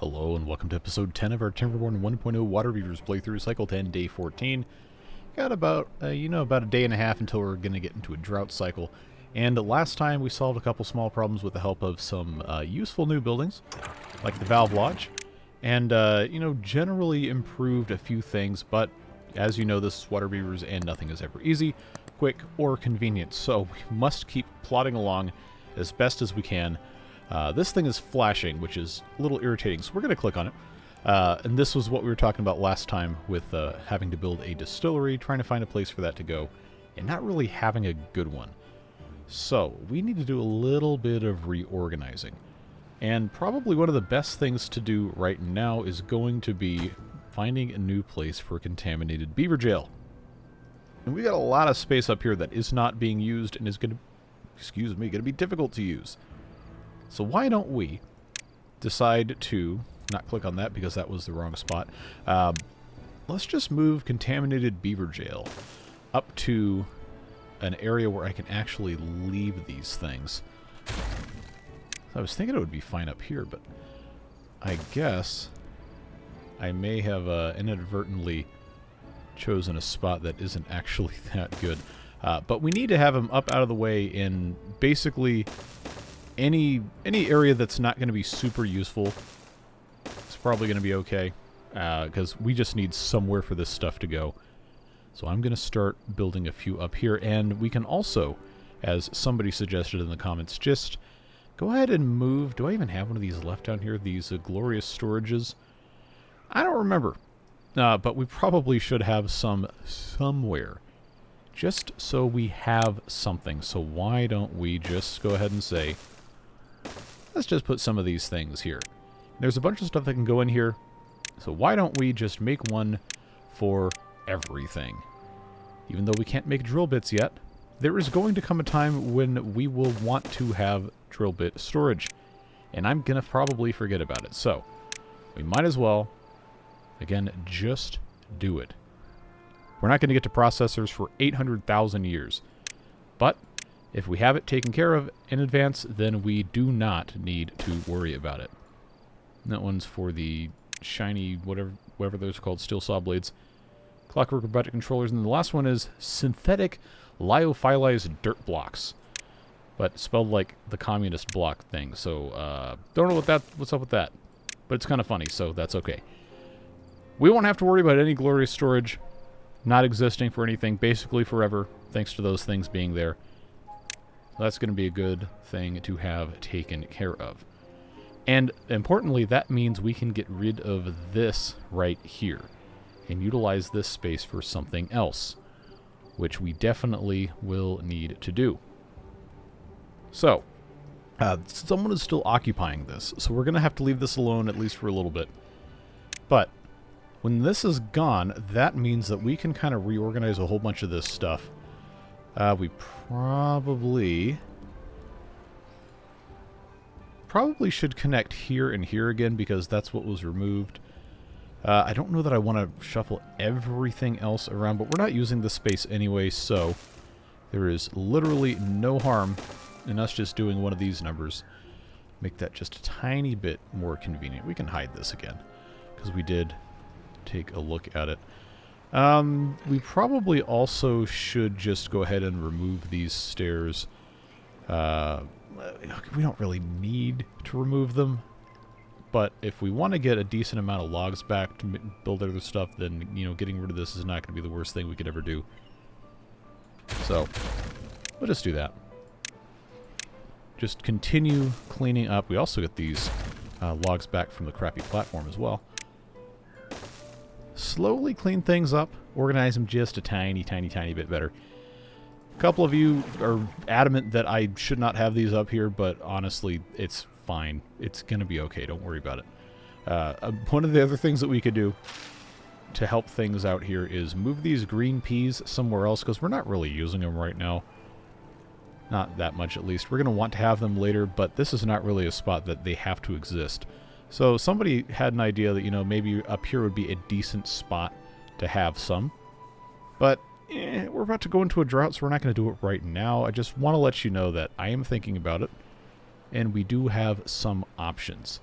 Hello and welcome to episode 10 of our Timberborn 1.0 Waterbeavers playthrough, cycle 10, day 14. Got about, about a day and a half until we're going to get into a drought cycle. And last time we solved a couple small problems with the help of some useful new buildings, like the Valve Lodge. And, generally improved a few things, but as you know, this is Waterbeavers and nothing is ever easy, quick, or convenient. So we must keep plodding along as best as we can. This thing is flashing, which is a little irritating, so we're going to click on it. And this was what we were talking about last time with having to build a distillery, trying to find a place for that to go, and not really having a good one. So, we need to do a little bit of reorganizing. And probably one of the best things to do right now is going to be finding a new place for contaminated beaver jail. And we got a lot of space up here that is not being used and is going to be difficult to use. So why don't we decide to not click on that because that was the wrong spot. Let's just move contaminated beaver jail up to an area where I can actually leave these things. I was thinking it would be fine up here, but I guess I may have inadvertently chosen a spot that isn't actually that good. But we need to have them up out of the way in basically any area that's not going to be super useful. It's probably going to be okay, because we just need somewhere for this stuff to go. So I'm going to start building a few up here, and we can also, as somebody suggested in the comments, just go ahead and move. Do I even have one of these left down here? These glorious storages? I don't remember, but we probably should have some somewhere, just so we have something. So why don't we just go ahead and say, let's just put some of these things here. There's a bunch of stuff that can go in here, so why don't we just make one for everything? Even though we can't make drill bits yet, there is going to come a time when we will want to have drill bit storage, and I'm going to probably forget about it. So, we might as well, again, just do it. We're not going to get to processors for 800,000 years, but if we have it taken care of in advance, then we do not need to worry about it. And that one's for the shiny, whatever those are called, steel saw blades. Clockwork robotic controllers. And the last one is synthetic lyophilized dirt blocks. But spelled like the communist block thing. So, don't know what's up with that. But it's kind of funny, so that's okay. We won't have to worry about any glorious storage not existing for anything basically forever, thanks to those things being there. That's going to be a good thing to have taken care of. And importantly, that means we can get rid of this right here and utilize this space for something else, which we definitely will need to do. So, someone is still occupying this, so we're going to have to leave this alone at least for a little bit. But when this is gone, that means that we can kind of reorganize a whole bunch of this stuff. We probably should connect here and here again because that's what was removed. I don't know that I want to shuffle everything else around, but we're not using this space anyway, so there is literally no harm in us just doing one of these numbers. Make that just a tiny bit more convenient. We can hide this again because we did take a look at it. We probably also should just go ahead and remove these stairs. We don't really need to remove them, but if we want to get a decent amount of logs back to build other stuff, then, getting rid of this is not going to be the worst thing we could ever do. So, we'll just do that. Just continue cleaning up. We also get these logs back from the crappy platform as well. Slowly clean things up, organize them just a tiny bit better. A couple of you are adamant that I should not have these up here, but honestly, it's fine. It's going to be okay. Don't worry about it. One of the other things that we could do to help things out here is move these green peas somewhere else, because we're not really using them right now. Not that much, at least. We're going to want to have them later, but this is not really a spot that they have to exist. So somebody had an idea that, maybe up here would be a decent spot to have some. But we're about to go into a drought, so we're not going to do it right now. I just want to let you know that I am thinking about it, and we do have some options.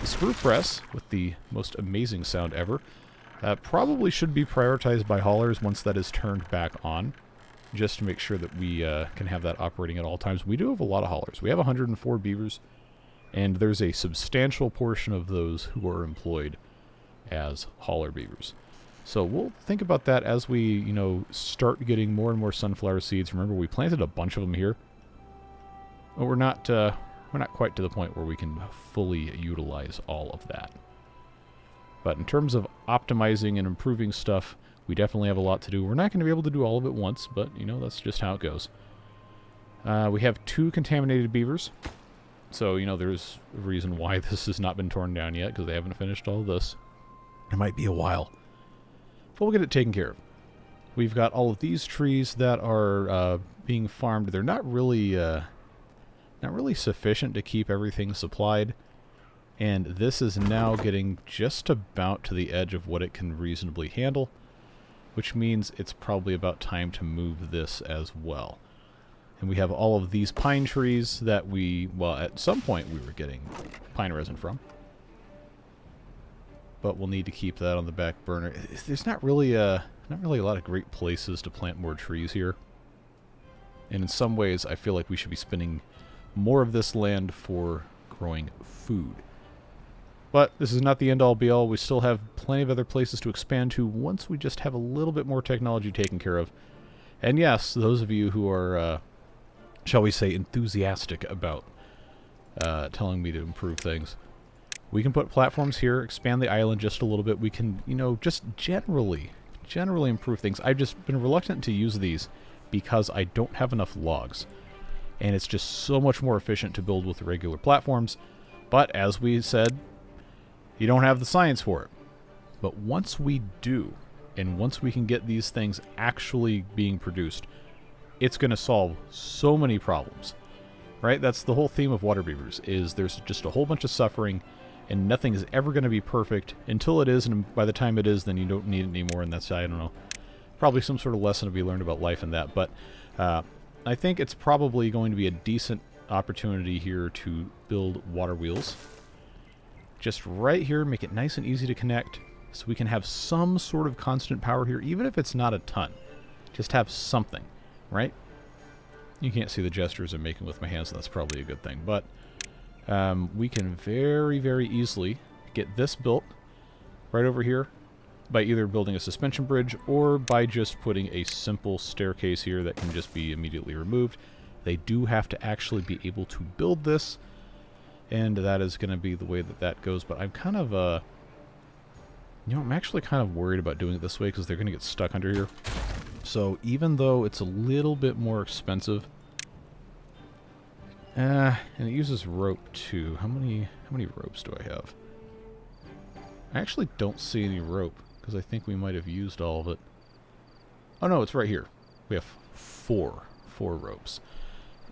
The screw press, with the most amazing sound ever, probably should be prioritized by haulers once that is turned back on, just to make sure that we can have that operating at all times. We do have a lot of haulers. We have 104 beavers, and there's a substantial portion of those who are employed as hauler beavers. So we'll think about that as we, you know, start getting more and more sunflower seeds. Remember, we planted a bunch of them here, but we're not quite to the point where we can fully utilize all of that. But in terms of optimizing and improving stuff, we definitely have a lot to do. We're not going to be able to do all of it once, but, you know, that's just how it goes. We have 2 contaminated beavers. So, you know, there's a reason why this has not been torn down yet, because they haven't finished all of this. It might be a while. But we'll get it taken care of. We've got all of these trees that are being farmed. They're not really sufficient to keep everything supplied. And this is now getting just about to the edge of what it can reasonably handle, which means it's probably about time to move this as well. And we have all of these pine trees that well, at some point we were getting pine resin from. But we'll need to keep that on the back burner. There's not really a lot of great places to plant more trees here. And in some ways, I feel like we should be spending more of this land for growing food. But this is not the end-all be-all. We still have plenty of other places to expand to once we just have a little bit more technology taken care of. And yes, those of you who are, shall we say, enthusiastic about telling me to improve things, we can put platforms here, expand the island just a little bit. We can, you know, just generally improve things. I've just been reluctant to use these because I don't have enough logs. And it's just so much more efficient to build with the regular platforms. But as we said, you don't have the science for it. But once we do, and once we can get these things actually being produced, it's going to solve so many problems. Right? That's the whole theme of water beavers, is there's just a whole bunch of suffering, and nothing is ever going to be perfect until it is, and by the time it is, then you don't need it anymore, and that's, I don't know, probably some sort of lesson to be learned about life in that. But I think it's probably going to be a decent opportunity here to build water wheels. Just right here, make it nice and easy to connect, so we can have some sort of constant power here, even if it's not a ton. Just have something, right? You can't see the gestures I'm making with my hands, so that's probably a good thing. But we can very, very easily get this built right over here by either building a suspension bridge or by just putting a simple staircase here that can just be immediately removed. They do have to actually be able to build this, and that is going to be the way that that goes. But I'm kind of, you know, I'm actually kind of worried about doing it this way because they're going to get stuck under here. So even though it's a little bit more expensive, and it uses rope too. How many ropes do I have? I actually don't see any rope because I think we might have used all of it. Oh no, it's right here. We have four ropes.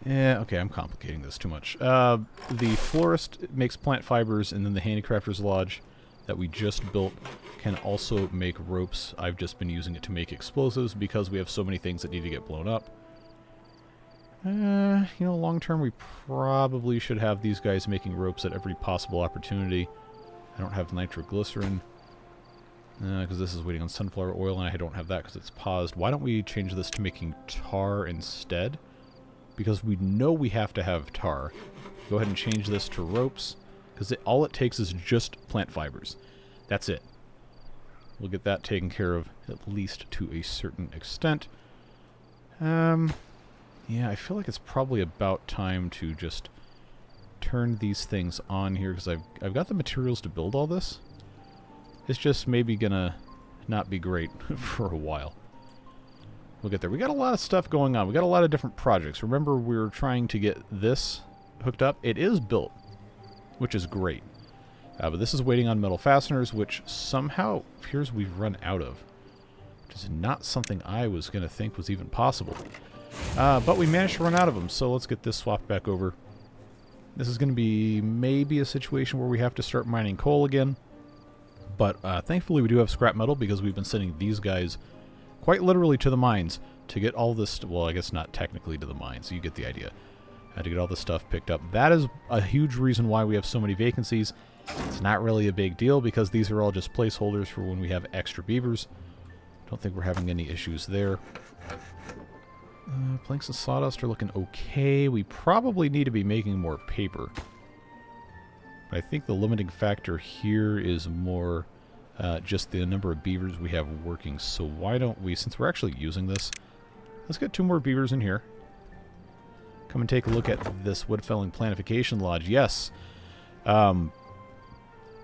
Yeah, okay, I'm complicating this too much. The florist makes plant fibers, and then the handicrafter's lodge that we just built can also make ropes. I've just been using it to make explosives because we have so many things that need to get blown up. You know, long term we probably should have these guys making ropes at every possible opportunity. I don't have nitroglycerin because this is waiting on sunflower oil, and I don't have that because it's paused. Why don't we change this to making tar instead? Because we know we have to have tar. Go ahead and change this to ropes, because all it takes is just plant fibers. That's it. We'll get that taken care of, at least to a certain extent. Yeah, I feel like it's probably about time to just turn these things on here, because I've got the materials to build all this. It's just maybe gonna not be great for a while. We'll get there. We got a lot of stuff going on. We got a lot of different projects. Remember, we were trying to get this hooked up. It is built, which is great. But this is waiting on metal fasteners, which somehow appears we've run out of. Which is not something I was going to think was even possible. But we managed to run out of them, so let's get this swapped back over. This is going to be maybe a situation where we have to start mining coal again. But thankfully we do have scrap metal, because we've been sending these guys quite literally to the mines to get all this, well, I guess not technically to the mines, you get the idea. to get all this stuff picked up. That is a huge reason why we have so many vacancies. It's not really a big deal because these are all just placeholders for when we have extra beavers. Don't think we're having any issues there. Planks and sawdust are looking okay. We probably need to be making more paper. But I think the limiting factor here is more just the number of beavers we have working. So why don't we, since we're actually using this, let's get 2 more beavers in here. Come and take a look at this wood felling planification lodge. Yes.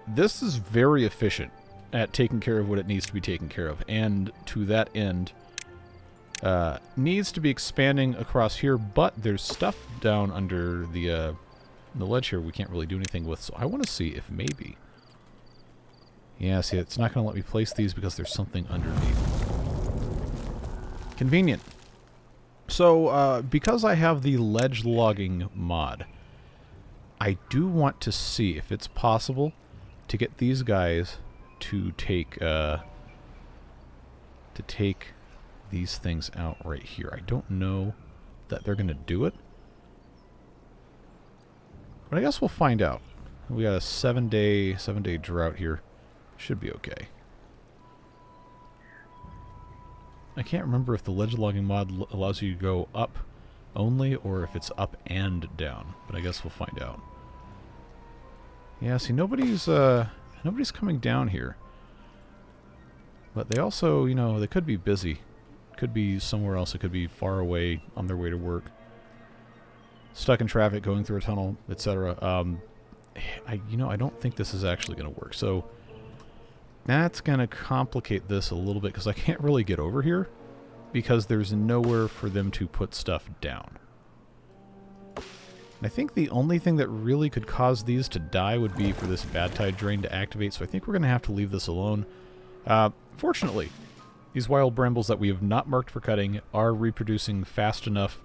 This is very efficient at taking care of what it needs to be taken care of. And to that end, needs to be expanding across here, but there's stuff down under the ledge here we can't really do anything with. So I want to see if maybe... Yeah, see, it's not going to let me place these because there's something underneath. Convenient. So, because I have the ledge logging mod, I do want to see if it's possible to get these guys to take these things out right here. I don't know that they're going to do it, but I guess we'll find out. We got a 7-day drought here. Should be okay. I can't remember if the ledge logging mod allows you to go up only or if it's up and down, but I guess we'll find out. Yeah, see, nobody's coming down here. But they also, you know, they could be busy. Could be somewhere else. It could be far away on their way to work. Stuck in traffic, going through a tunnel, etc. I don't think this is actually going to work. So that's going to complicate this a little bit because I can't really get over here because there's nowhere for them to put stuff down. And I think the only thing that really could cause these to die would be for this bad tide drain to activate, so I think we're going to have to leave this alone. Fortunately, these wild brambles that we have not marked for cutting are reproducing fast enough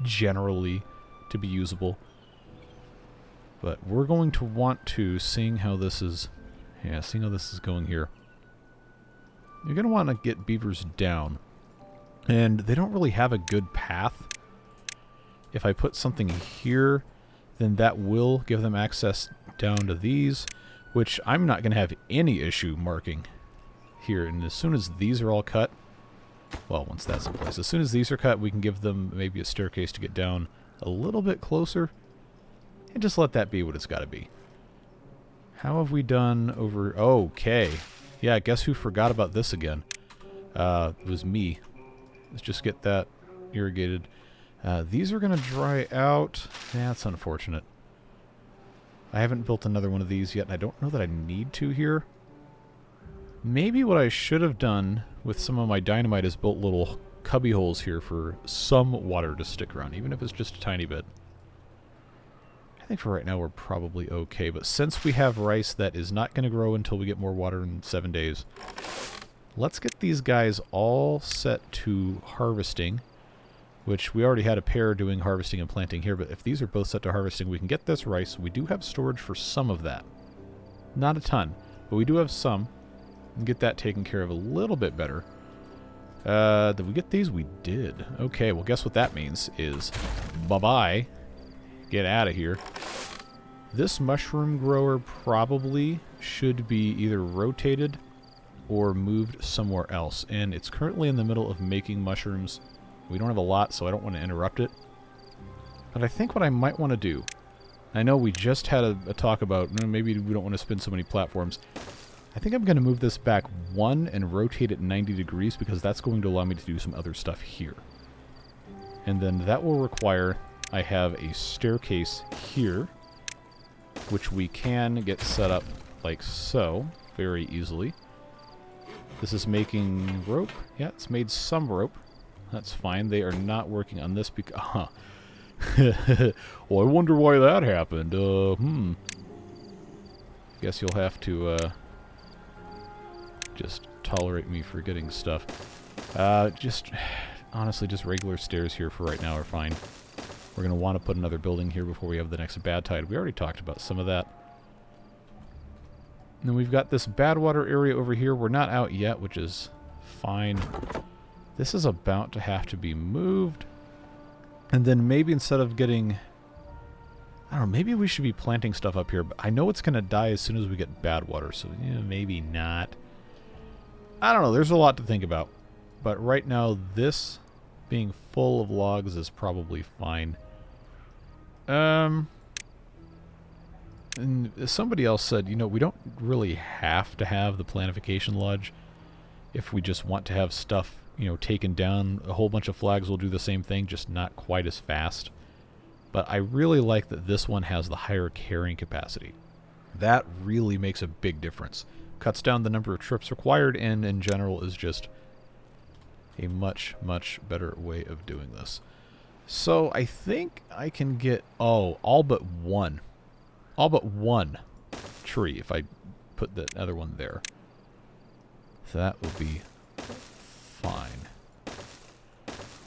generally to be usable. But we're going to want to, seeing how this is going here, you're going to want to get beavers down. And they don't really have a good path. If I put something here, then that will give them access down to these, which I'm not going to have any issue marking here. And as soon as these are all cut, well, once that's in place, as soon as these are cut, we can give them maybe a staircase to get down a little bit closer and just let that be what it's got to be. How have we done over... Okay. Yeah, guess who forgot about this again? It was me. Let's just get that irrigated. These are going to dry out. That's unfortunate. I haven't built another one of these yet, and I don't know that I need to here. Maybe what I should have done with some of my dynamite is built little cubby holes here for some water to stick around, even if it's just a tiny bit. I think for right now we're probably okay, but since we have rice that is not going to grow until we get more water in 7 days, let's get these guys all set to harvesting, which we already had a pair doing harvesting and planting here, but if these are both set to harvesting, we can get this rice. We do have storage for some of that. Not a ton, but we do have some. And get that taken care of a little bit better. Did we get these? We did. Okay, well, guess what that means is bye-bye. Get out of here. This mushroom grower probably should be either rotated or moved somewhere else. And it's currently in the middle of making mushrooms. We don't have a lot, so I don't want to interrupt it. But I think what I might want to do... I know we just had a talk about maybe we don't want to spin so many platforms. I think I'm going to move this back 1 and rotate it 90 degrees because that's going to allow me to do some other stuff here. And then that will require I have a staircase here, which we can get set up like so very easily. This is making rope. Yeah, it's made some rope. That's fine. They are not working on this because... Well, I wonder why that happened. Guess you'll have to... just tolerate me forgetting stuff. Honestly, just regular stairs here for right now are fine. We're going to want to put another building here before we have the next bad tide. We already talked about some of that. And then we've got this bad water area over here. We're not out yet, which is fine. This is about to have to be moved. And then maybe instead of getting... I don't know, maybe we should be planting stuff up here, but I know it's going to die as soon as we get bad water, so maybe not. I don't know, there's a lot to think about. But right now, this being full of logs is probably fine. And somebody else said, we don't really have to have the planification lodge if we just want to have stuff, taken down. A whole bunch of flags will do the same thing, just not quite as fast. But I really like that this one has the higher carrying capacity. That really makes a big difference. Cuts down the number of trips required, and in general is just a much, much better way of doing this. So I think I can get, all but one tree if I put the other one there. So that will be fine.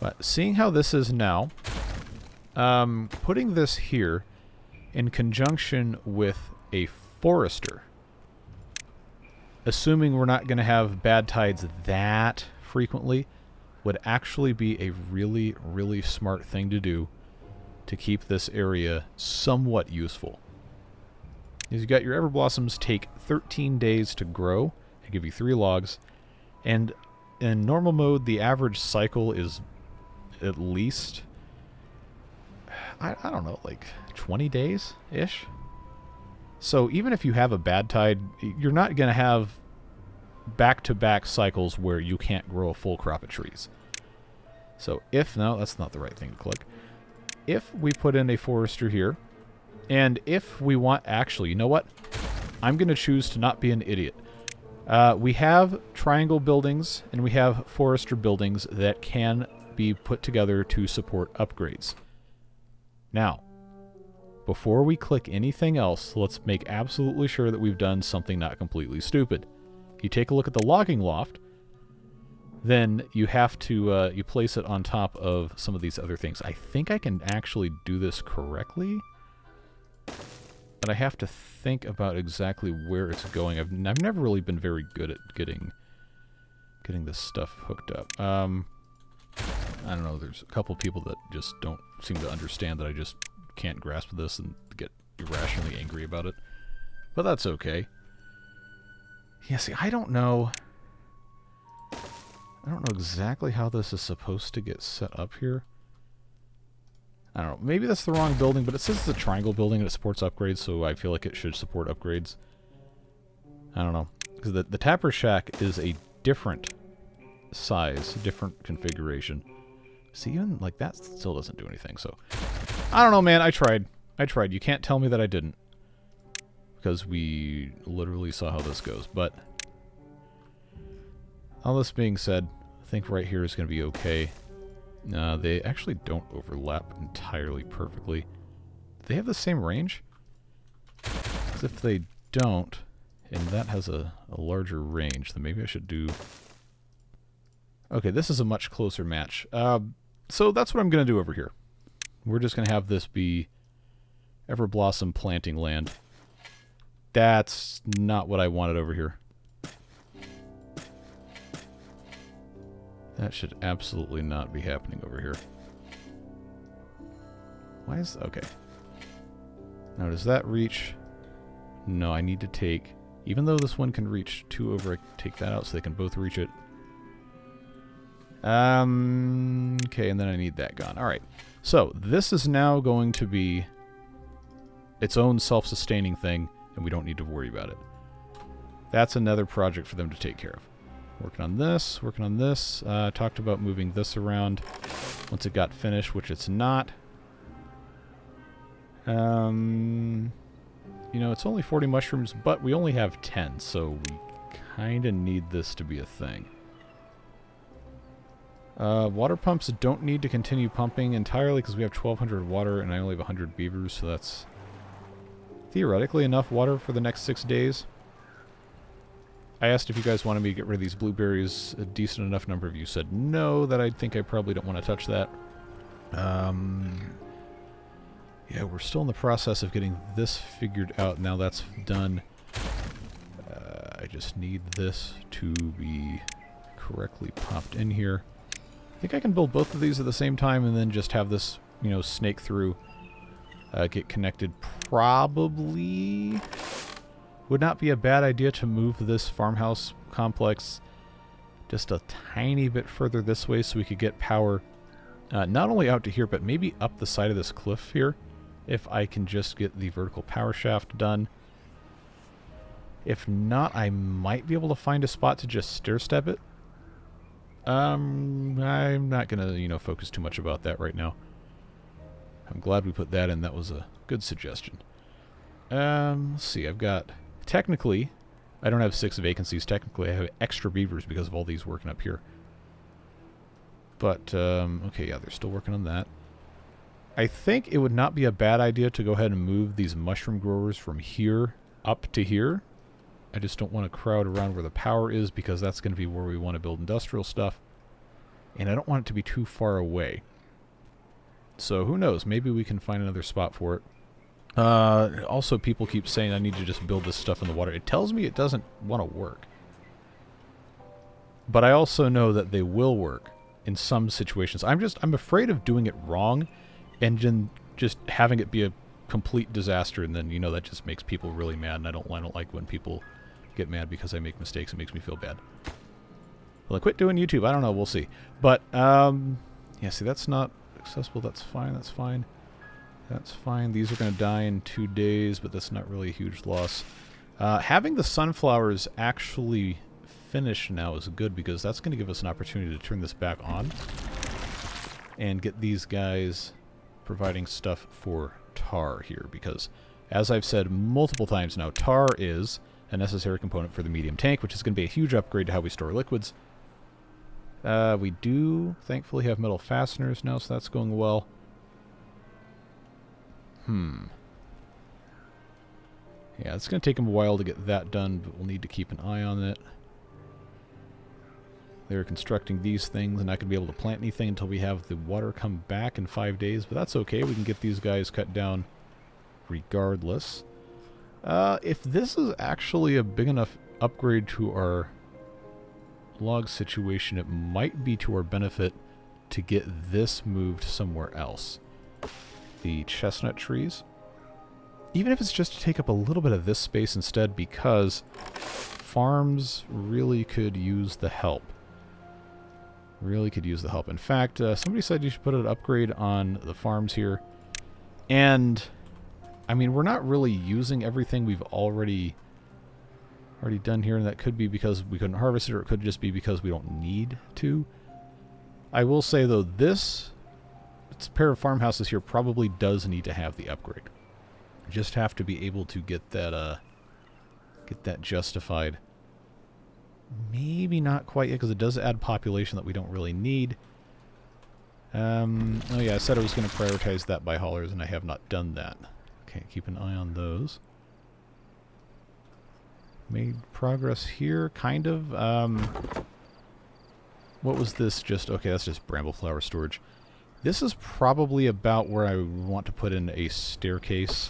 But seeing how this is now, putting this here in conjunction with a forester, assuming we're not going to have bad tides that frequently, would actually be a really, really smart thing to do to keep this area somewhat useful. Is you got your everblossoms take 13 days to grow. They give you 3 logs. And in normal mode, the average cycle is at least, I don't know, like 20 days-ish? So even if you have a bad tide, you're not going to have back-to-back cycles where you can't grow a full crop of trees. So no, that's not the right thing to click. If we put in a forester here, and if we want, actually, you know what? I'm going to choose to not be an idiot. We have triangle buildings, and we have forester buildings that can be put together to support upgrades. Now, before we click anything else, let's make absolutely sure that we've done something not completely stupid. You take a look at the logging loft, then you have to you place it on top of some of these other things. I think I can actually do this correctly, but I have to think about exactly where it's going. I've never really been very good at getting this stuff hooked up. I don't know, there's a couple people that just don't seem to understand that I just can't grasp this and get irrationally angry about it. But that's okay. Yeah, see, I don't know exactly how this is supposed to get set up here. I don't know. Maybe that's the wrong building, but it says it's a triangle building and it supports upgrades, so I feel like it should support upgrades. I don't know. Because the Tapper Shack is a different size, different configuration. See, even like that still doesn't do anything, so... I don't know, man. I tried. You can't tell me that I didn't. Because we literally saw how this goes, but... all this being said, I think right here is going to be okay. They actually don't overlap entirely perfectly. Do they have the same range? Because if they don't, and that has a larger range, then maybe I should do... Okay, this is a much closer match. So that's what I'm going to do over here. We're just going to have this be Everblossom planting land. That's not what I wanted over here. That should absolutely not be happening over here. Why is... okay. Now, does that reach... no, I need to take... even though this one can reach 2 over, I take that out so they can both reach it. Okay, and then I need that gone. Alright. So, this is now going to be its own self-sustaining thing, and we don't need to worry about it. That's another project for them to take care of. Working on this, talked about moving this around once it got finished, which it's not. You know, it's only 40 mushrooms, but we only have 10, so we kind of need this to be a thing. Water pumps don't need to continue pumping entirely because we have 1,200 water and I only have 100 beavers, so that's theoretically enough water for the next 6 days. I asked if you guys wanted me to get rid of these blueberries. A decent enough number of you said no, that I think I probably don't want to touch that. Yeah, we're still in the process of getting this figured out. Now that's done. I just need this to be correctly popped in here. I think I can build both of these at the same time and then just have this you know, snake through, get connected. Probably would not be a bad idea to move this farmhouse complex just a tiny bit further this way so we could get power not only out to here, but maybe up the side of this cliff here, if I can just get the vertical power shaft done. If not, I might be able to find a spot to just stair-step it. I'm not going to, you know, focus too much about that right now. I'm glad we put that in. That was a good suggestion. Let's see. I've got... Technically, I don't have 6 vacancies. Technically, I have extra beavers because of all these working up here. But, okay, yeah, they're still working on that. I think it would not be a bad idea to go ahead and move these mushroom growers from here up to here. I just don't want to crowd around where the power is because that's going to be where we want to build industrial stuff. And I don't want it to be too far away. So who knows? Maybe we can find another spot for it. Also, people keep saying I need to just build this stuff in the water. It tells me it doesn't want to work. But I also know that they will work in some situations. I'm afraid of doing it wrong and then just having it be a complete disaster, and then, you know, that just makes people really mad, and I don't like when people get mad because I make mistakes. It makes me feel bad. Will I quit doing YouTube? I don't know. We'll see. But, yeah, see, that's not accessible. That's fine. That's fine. That's fine. These are going to die in 2 days, but that's not really a huge loss. Having the sunflowers actually finish now is good because that's going to give us an opportunity to turn this back on and get these guys providing stuff for tar here, because as I've said multiple times now, tar is a necessary component for the medium tank, which is going to be a huge upgrade to how we store liquids. We do thankfully have metal fasteners now, so that's going well. Yeah, it's going to take them a while to get that done, but we'll need to keep an eye on it. They're constructing these things, and not going to be able to plant anything until we have the water come back in 5 days, but that's okay. We can get these guys cut down regardless. If this is actually a big enough upgrade to our log situation, it might be to our benefit to get this moved somewhere else. The chestnut trees. Even if it's just to take up a little bit of this space instead, because farms really could use the help. Really could use the help. In fact, somebody said you should put an upgrade on the farms here. And, I mean, we're not really using everything we've already done here, and that could be because we couldn't harvest it, or it could just be because we don't need to. I will say, though, this pair of farmhouses here probably does need to have the upgrade. Just have to be able to get that justified. Maybe not quite yet, because it does add population that we don't really need. Oh yeah, I said I was going to prioritize that by haulers, and I have not done that. Okay, keep an eye on those. Made progress here, kind of. What was this? Just okay, that's just brambleflower storage. This is probably about where I want to put in a staircase.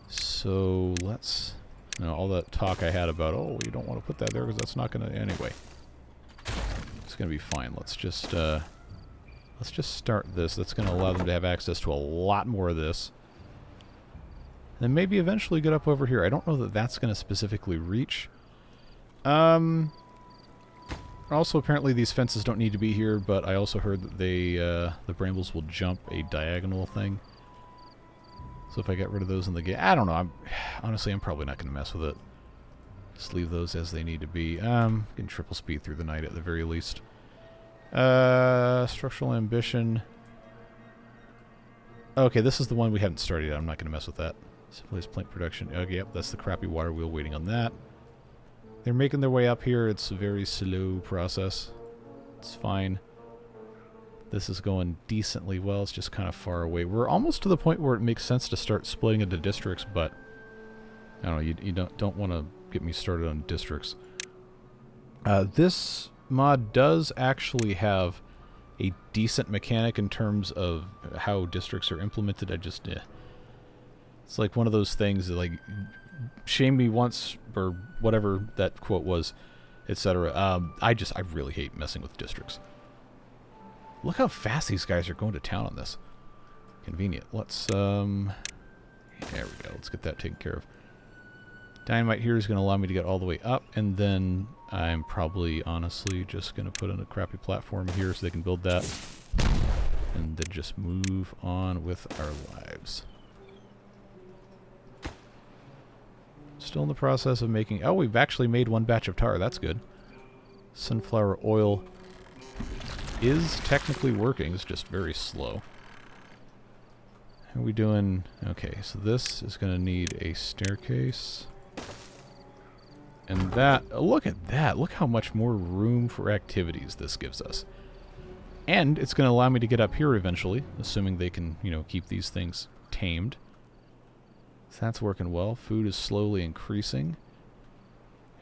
So let's... You know, all that talk I had about, oh, you don't want to put that there because that's not going to... Anyway. It's going to be fine. Let's just start this. That's going to allow them to have access to a lot more of this. And maybe eventually get up over here. I don't know that that's going to specifically reach. Also, apparently these fences don't need to be here, but I also heard that they, the brambles will jump a diagonal thing. So if I get rid of those in the gate, I don't know. Honestly, I'm probably not going to mess with it. Just leave those as they need to be. Getting triple speed through the night at the very least. Structural ambition. Okay, this is the one we haven't started yet. I'm not going to mess with that. Civilized plant production. Okay, yep, that's the crappy water wheel waiting on that. They're making their way up here. It's a very slow process. It's fine. This is going decently well. It's just kind of far away. We're almost to the point where it makes sense to start splitting into districts, but I don't know. You don't want to get me started on districts. This mod does actually have a decent mechanic in terms of how districts are implemented. It's like one of those things that, like, shame me once, or whatever that quote was, etc. I really hate messing with districts. Look how fast these guys are going to town on this. Convenient. Let's, there we go. Let's get that taken care of. Dynamite here is going to allow me to get all the way up, and then I'm probably, honestly, just going to put in a crappy platform here so they can build that. And then just move on with our lives. Still in the process of making... Oh, we've actually made one batch of tar. That's good. Sunflower oil is technically working. It's just very slow. How are we doing? Okay, so this is going to need a staircase. And that... Look at that. Look how much more room for activities this gives us. And it's going to allow me to get up here eventually, assuming they can, you know, keep these things tamed. So that's working well. Food is slowly increasing.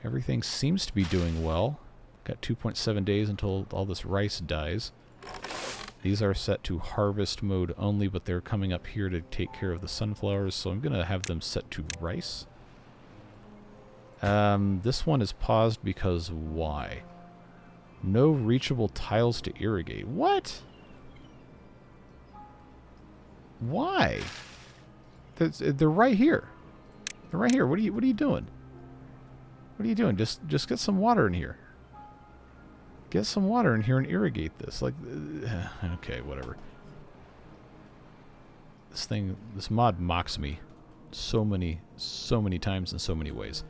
Everything seems to be doing well. Got 2.7 days until all this rice dies. These are set to harvest mode only, but they're coming up here to take care of the sunflowers, so I'm going to have them set to rice. This one is paused because why? No reachable tiles to irrigate. What? Why? They're right here. They're right here. What are you doing? What are you doing? Just get some water in here. Get some water in here and irrigate this. Like, okay, whatever. This mod mocks me so many times in so many ways.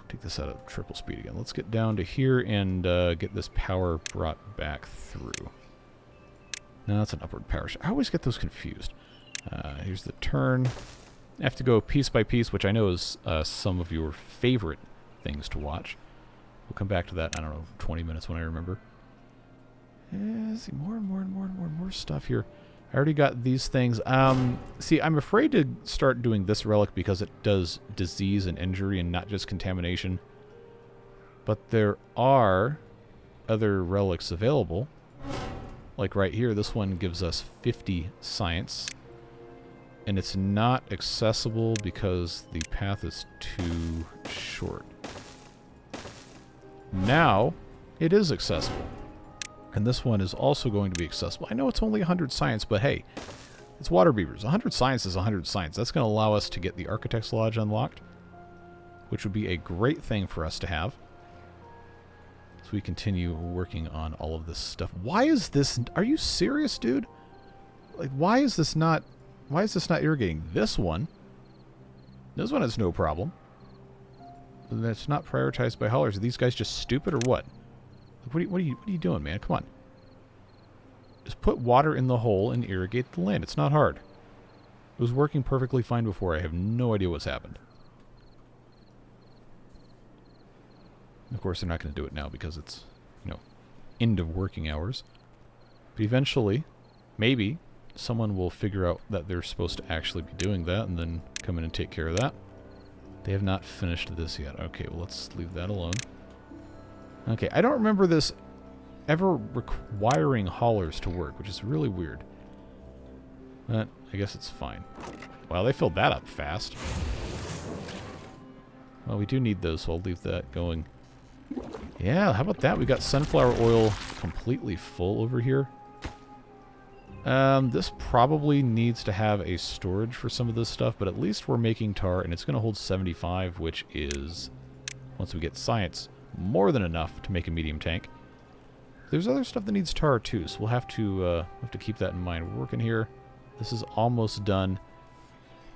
Take this out of triple speed again. Let's get down to here and get this power brought back through. No, that's an upward power. I always get those confused. Here's the turn. I have to go piece by piece, which I know is some of your favorite things to watch. We'll come back to that, I don't know, 20 minutes when I remember. See, more and more stuff here. I already got these things. See, I'm afraid to start doing this relic because it does disease and injury and not just contamination. But there are other relics available. Like right here, this one gives us 50 science. And it's not accessible because the path is too short. Now, it is accessible. And this one is also going to be accessible. I know it's only 100 science, but hey, it's water beavers. 100 science is 100 science. That's going to allow us to get the Architect's Lodge unlocked, which would be a great thing for us to have. So we continue working on all of this stuff. Why is this... Are you serious, dude? Like, why is this not irrigating? This one has no problem. That's not prioritized by haulers. Are these guys just stupid or what? Like, what are you doing, man? Come on. Just put water in the hole and irrigate the land. It's not hard. It was working perfectly fine before. I have no idea what's happened. Of course, they're not going to do it now because it's, you know, end of working hours. But eventually, maybe, someone will figure out that they're supposed to actually be doing that and then come in and take care of that. They have not finished this yet. Okay, well, let's leave that alone. Okay, I don't remember this ever requiring haulers to work, which is really weird. But I guess it's fine. Wow, they filled that up fast. Well, we do need those, so I'll leave that going. Yeah, how about that? We got sunflower oil completely full over here. This probably needs to have a storage for some of this stuff, but at least we're making tar, and it's going to hold 75, which is, once we get science, more than enough to make a medium tank. There's other stuff that needs tar too, so we'll have to keep that in mind. We're working here. This is almost done.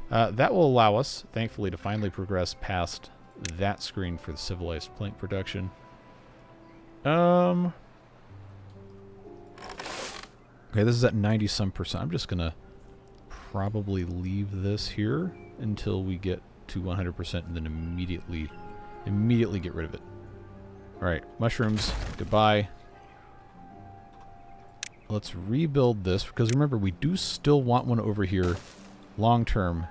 That will allow us, thankfully, to finally progress past that screen for the civilized plank production. Okay, this is at 90-some%. I'm just gonna probably leave this here until we get to 100% and then immediately get rid of it. Alright, mushrooms, goodbye. Let's rebuild this, because remember, we do still want one over here long term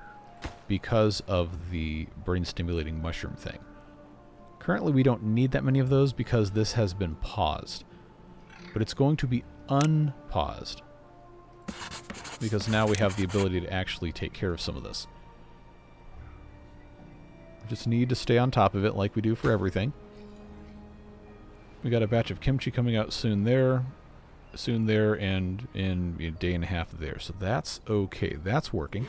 because of the brain-stimulating mushroom thing. Currently, we don't need that many of those because this has been paused. But it's going to be unpaused, because now we have the ability to actually take care of some of this. We just need to stay on top of it like we do for everything. We got a batch of kimchi coming out soon there. soon there, and in a day and a half there. So that's okay. That's working.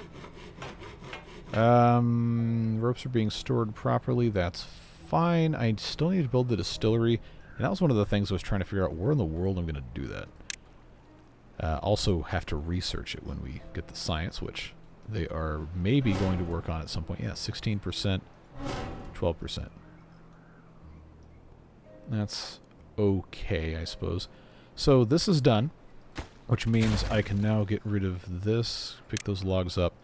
Ropes are being stored properly. That's fine. I still need to build the distillery. And that was one of the things I was trying to figure out where in the world I'm going to do that. Also have to research it when we get the science, which they are maybe going to work on at some point. Yeah, 16%, 12%. That's okay, I suppose. So this is done, which means I can now get rid of this, pick those logs up.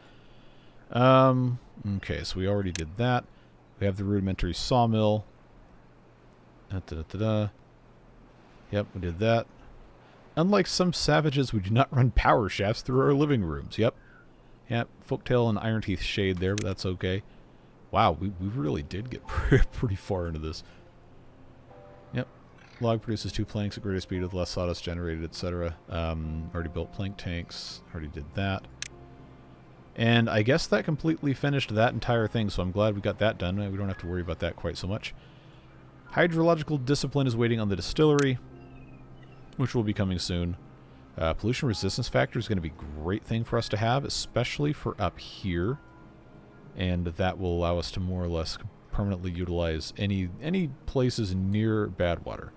Okay, so we already did that. We have the rudimentary sawmill. Yep, we did that. Unlike some savages, we do not run power shafts through our living rooms. Yep. Yep, Folktail and Iron Teeth shade there, but that's okay. Wow, we really did get pretty far into this. Yep. Log produces 2 planks at greater speed with less sawdust generated, etc. Already built plank tanks. Already did that. And I guess that completely finished that entire thing, so I'm glad we got that done. We don't have to worry about that quite so much. Hydrological discipline is waiting on the distillery, which will be coming soon. Pollution resistance factor is going to be a great thing for us to have, especially for up here. And that will allow us to more or less permanently utilize any places near bad water.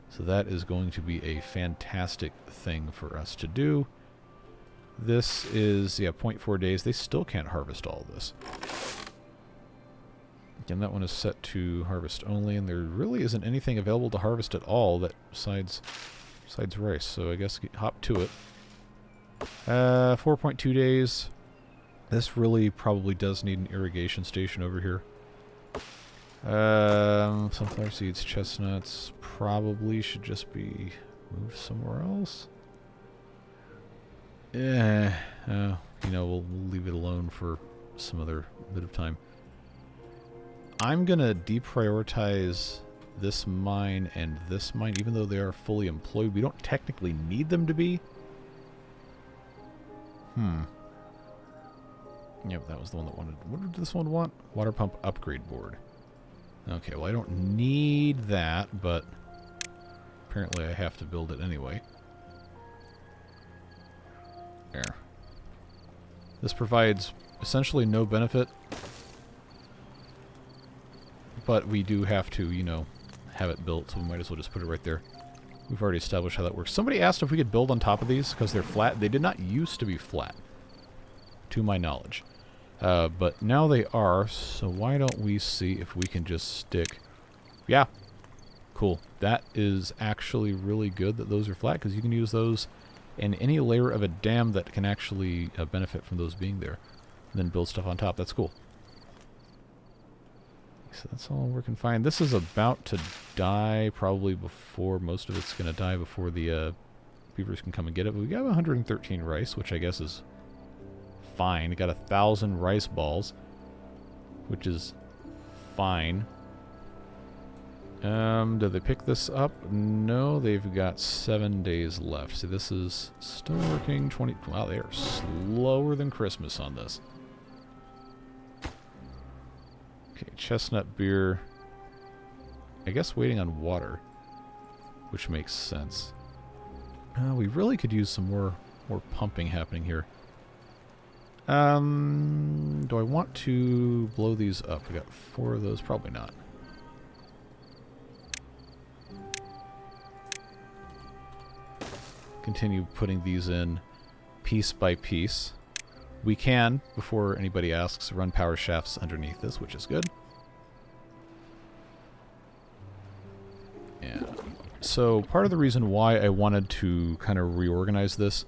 So that is going to be a fantastic thing for us to do. This is, yeah, 0.4 days. They still can't harvest all of this. Again, that one is set to harvest only, and there really isn't anything available to harvest at all that besides rice. So I guess hop to it. 4.2 days. This really probably does need an irrigation station over here. Sunflower seeds, chestnuts probably should just be moved somewhere else. You know, we'll leave it alone for some other bit of time. I'm gonna deprioritize this mine and this mine, even though they are fully employed. We don't technically need them to be. Yep, that was the one that wanted... What did this one want? Water pump upgrade board. Okay, well I don't need that, but apparently I have to build it anyway. There. This provides essentially no benefit, but we do have to, you know, have it built, so we might as well just put it right there. We've already established how that works. Somebody asked if we could build on top of these because they're flat. They did not used to be flat, to my knowledge. But now they are, so why don't we see if we can just stick... Yeah. Cool. That is actually really good that those are flat, because you can use those in any layer of a dam that can actually benefit from those being there. And then build stuff on top. That's cool. So that's all working fine. This is about to die probably before... Most of it's going to die before the beavers can come and get it. But we got 113 rice, which I guess is fine. We got 1,000 rice balls, which is fine. Did they pick this up? No, they've got 7 days left. See, this is still working. 20. Wow, they are slower than Christmas on this. Okay, chestnut beer. I guess waiting on water, which makes sense. We really could use some more pumping happening here. Do I want to blow these up? We got 4 of those. Probably not. Continue putting these in piece by piece. We can, before anybody asks, run power shafts underneath this, which is good. Yeah. So part of the reason why I wanted to kind of reorganize this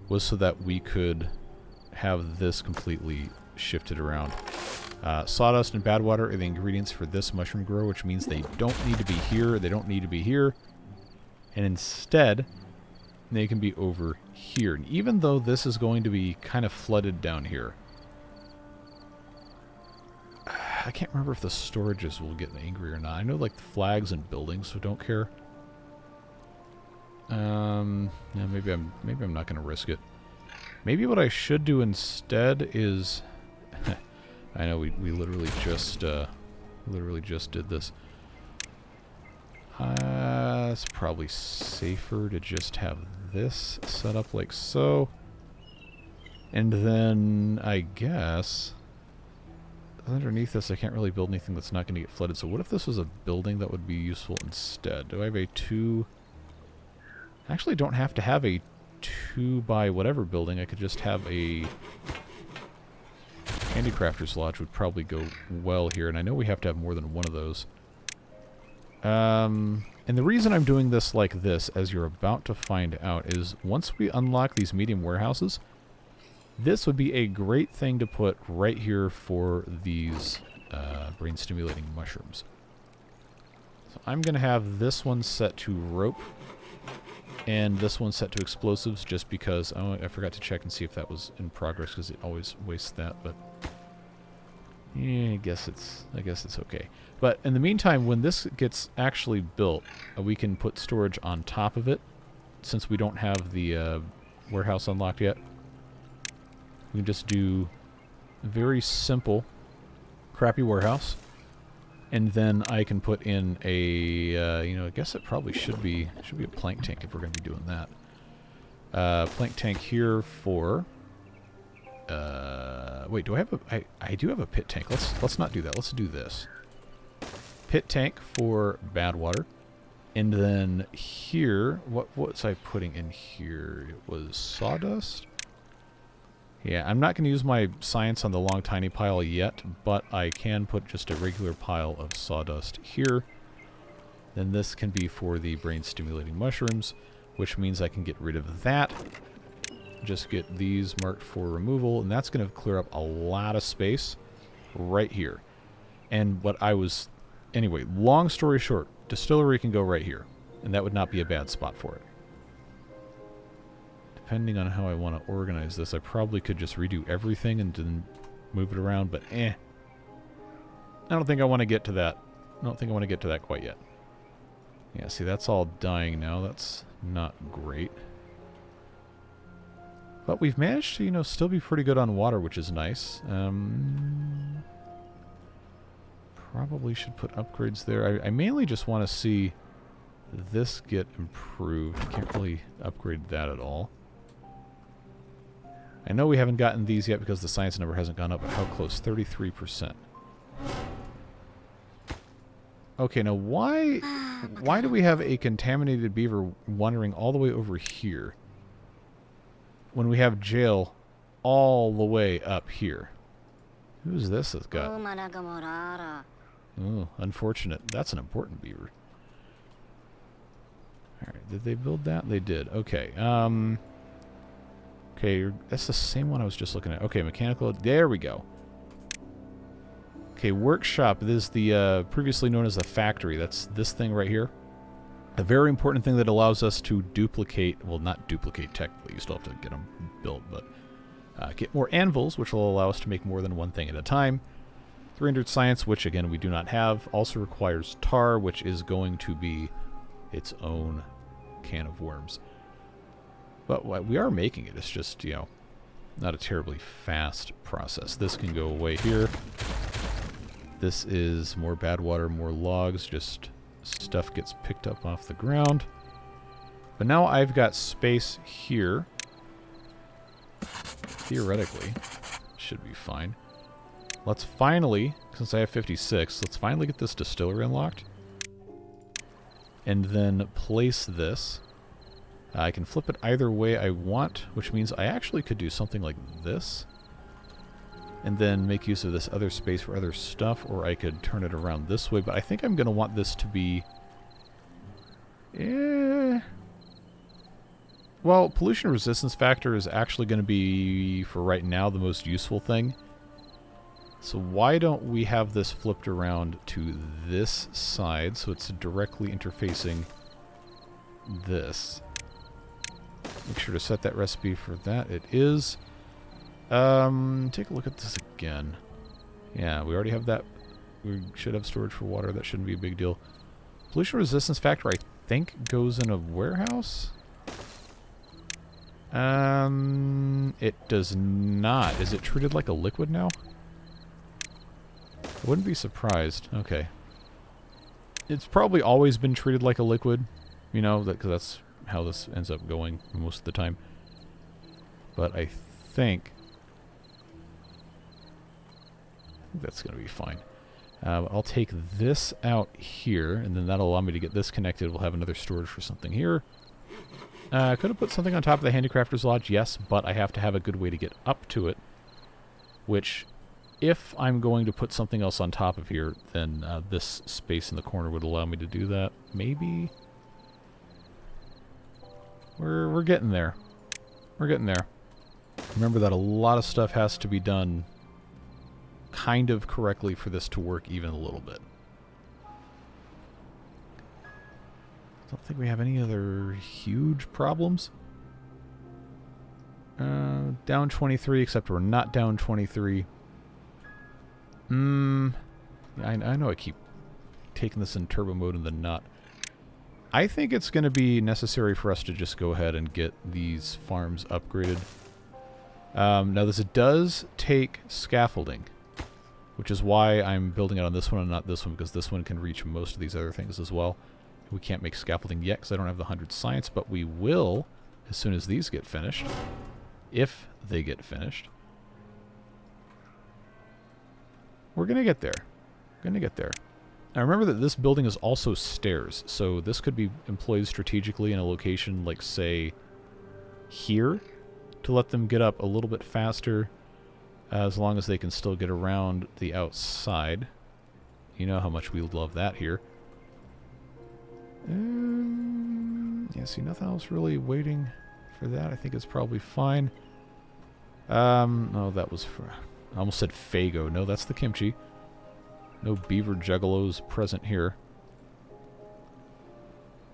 was so that we could have this completely shifted around. Sawdust and bad water are the ingredients for this mushroom grower, which means they don't need to be here, they don't need to be here, and instead they can be over here. And even though this is going to be kind of flooded down here, I can't remember if the storages will get angry or not. I know like the flags and buildings, so don't care. Yeah, maybe I'm not going to risk it. Maybe what I should do instead is I know we literally just did this. It's probably safer to just have this set up like so. And then, I guess, underneath this I can't really build anything that's not going to get flooded. So what if this was a building that would be useful instead? Do I have a 2... I actually don't have to have a 2 by whatever building. I could just have a handicrafter's lodge would probably go well here. And I know we have to have more than one of those. And the reason I'm doing this like this, as you're about to find out, is once we unlock these medium warehouses, this would be a great thing to put right here for these brain-stimulating mushrooms. So I'm going to have this one set to rope, and this one set to explosives, just because I forgot to check and see if that was in progress, because it always wastes that. But yeah, I guess it's okay. But in the meantime, when this gets actually built, we can put storage on top of it, since we don't have the warehouse unlocked yet. We can just do a very simple, crappy warehouse, and then I can put in a, I guess it probably should be a plank tank if we're going to be doing that. Plank tank here for. Wait, do I have a? I do have a pit tank. Let's not do that. Let's do this. Pit tank for bad water, and then here, what was I putting in here? It was sawdust. Yeah, I'm not going to use my science on the long tiny pile yet, but I can put just a regular pile of sawdust here. Then this can be for the brain-stimulating mushrooms, which means I can get rid of that. Just get these marked for removal, and that's going to clear up a lot of space right here. And what I was... Anyway, long story short, distillery can go right here, and that would not be a bad spot for it. Depending on how I want to organize this, I probably could just redo everything and then move it around, but I don't think I want to get to that. I don't think I want to get to that quite yet. Yeah, see, that's all dying now. That's not great. But we've managed to, still be pretty good on water, which is nice. Probably should put upgrades there. I mainly just want to see this get improved. Can't really upgrade that at all. I know we haven't gotten these yet because the science number hasn't gone up, but how close? 33%. Okay, now why do we have a contaminated beaver wandering all the way over here when we have jail all the way up here? Who's this that's got... Oh, unfortunate. That's an important beaver. Alright, did they build that? They did. Okay, okay, that's the same one I was just looking at. Okay, mechanical. There we go. Okay, workshop. This is the previously known as the factory. That's this thing right here. A very important thing that allows us to duplicate, well, not duplicate technically. You still have to get them built, but get more anvils, which will allow us to make more than one thing at a time. 300 science, which again we do not have. Also requires tar, which is going to be its own can of worms. But we are making it. It's just, not a terribly fast process. This can go away here. This is more bad water, more logs. Just stuff gets picked up off the ground. But now I've got space here. Theoretically, should be fine. Let's finally, since I have 56, let's finally get this distillery unlocked. And then place this. I can flip it either way I want, which means I actually could do something like this. And then make use of this other space for other stuff, or I could turn it around this way. But I think I'm going to want this to be... Well, pollution resistance factor is actually going to be, for right now, the most useful thing. So why don't we have this flipped around to this side, so it's directly interfacing this. Make sure to set that recipe for that. It is. Take a look at this again. Yeah, we already have that. We should have storage for water. That shouldn't be a big deal. Pollution resistance factor, I think, goes in a warehouse. It does not. Is it treated like a liquid now? I wouldn't be surprised. Okay. It's probably always been treated like a liquid. You know, because that's how this ends up going most of the time. But I think that's going to be fine. I'll take this out here, and then that'll allow me to get this connected. We'll have another storage for something here. I could have put something on top of the Handicrafter's Lodge, yes, but I have to have a good way to get up to it. Which, if I'm going to put something else on top of here, then this space in the corner would allow me to do that. Maybe? We're getting there. We're getting there. Remember that a lot of stuff has to be done kind of correctly for this to work even a little bit. Don't think we have any other huge problems. Down 23, except we're not down 23. I know I keep taking this in turbo mode and then not. I think it's going to be necessary for us to just go ahead and get these farms upgraded. Now this does take scaffolding, which is why I'm building it on this one and not this one, because this one can reach most of these other things as well. We can't make scaffolding yet because I don't have the 100 science, but we will as soon as these get finished. If they get finished. We're going to get there. We're going to get there. Now remember that this building is also stairs, so this could be employed strategically in a location like, say, here, to let them get up a little bit faster, as long as they can still get around the outside. You know how much we love that here. Yeah, see, nothing else really waiting for that. I think it's probably fine. Oh, that was for... I almost said Fago. No, that's the kimchi. No beaver juggalos present here.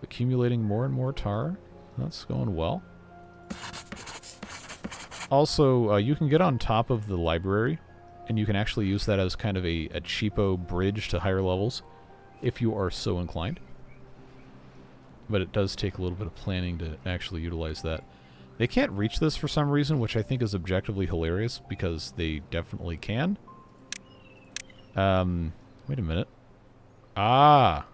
Accumulating more and more tar. That's going well. Also, you can get on top of the library, and you can actually use that as kind of a cheapo bridge to higher levels, if you are so inclined. But it does take a little bit of planning to actually utilize that. They can't reach this for some reason, which I think is objectively hilarious, because they definitely can. Wait a minute. Ah!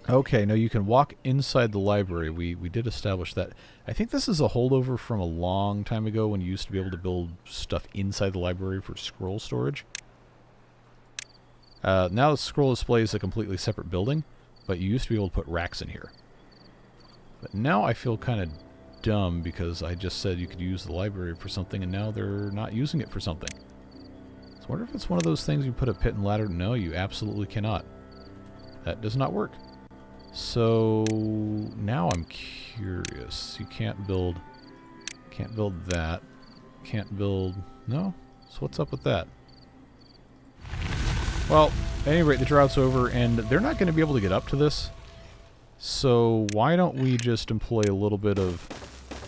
Okay, no, you can walk inside the library. We did establish that. I think this is a holdover from a long time ago when you used to be able to build stuff inside the library for scroll storage. Now the scroll display is a completely separate building, but you used to be able to put racks in here. But now I feel kind of dumb because I just said you could use the library for something, and now they're not using it for something. So I wonder if it's one of those things you put a pit and ladder. No, you absolutely cannot. That does not work. So now I'm curious. You can't build that. Can't build... No? So what's up with that? Well, at any rate, the drought's over, and they're not going to be able to get up to this. So why don't we just employ a little bit of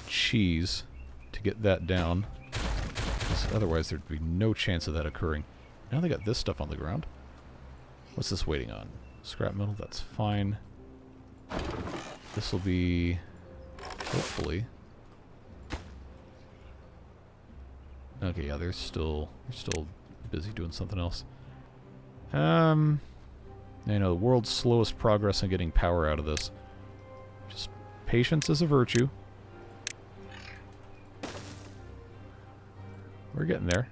cheese to get that down? Because otherwise there'd be no chance of that occurring. Now they got this stuff on the ground. What's this waiting on? Scrap metal, that's fine. This will be, hopefully. Okay, yeah, they're still busy doing something else. You know, the world's slowest progress in getting power out of this. Just patience is a virtue. We're getting there.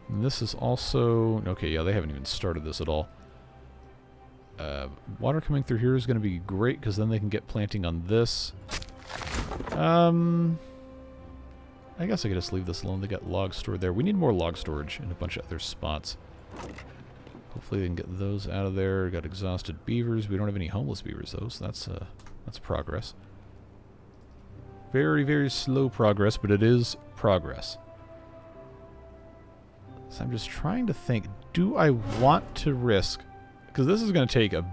And this is also... Okay, yeah, they haven't even started this at all. Water coming through here is going to be great, because then they can get planting on this. I guess I could just leave this alone. They got logs stored there. We need more log storage in a bunch of other spots. Hopefully they can get those out of there. Got exhausted beavers. We don't have any homeless beavers, though, so that's progress. Very, very slow progress, but it is progress. So I'm just trying to think, do I want to risk... Because this is going to take a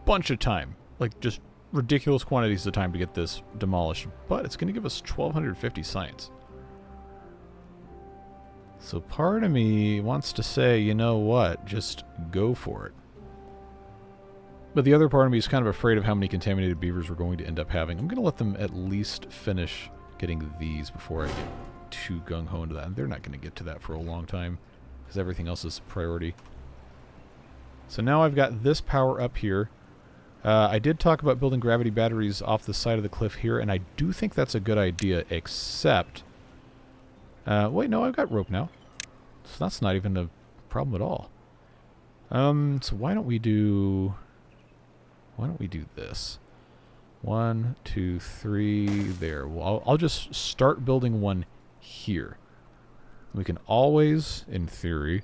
bunch of time. Like, just ridiculous quantities of time to get this demolished. But it's going to give us 1,250 science. So part of me wants to say, you know what, just go for it. But the other part of me is kind of afraid of how many contaminated beavers we're going to end up having. I'm going to let them at least finish getting these before I get too gung-ho into that. And they're not going to get to that for a long time, because everything else is priority. So now I've got this power up here. I did talk about building gravity batteries off the side of the cliff here, and I do think that's a good idea, except... wait, no, I've got rope now. So that's not even a problem at all. So why don't we do this? 1, 2, 3, there. Well, I'll just start building one here. We can always, in theory,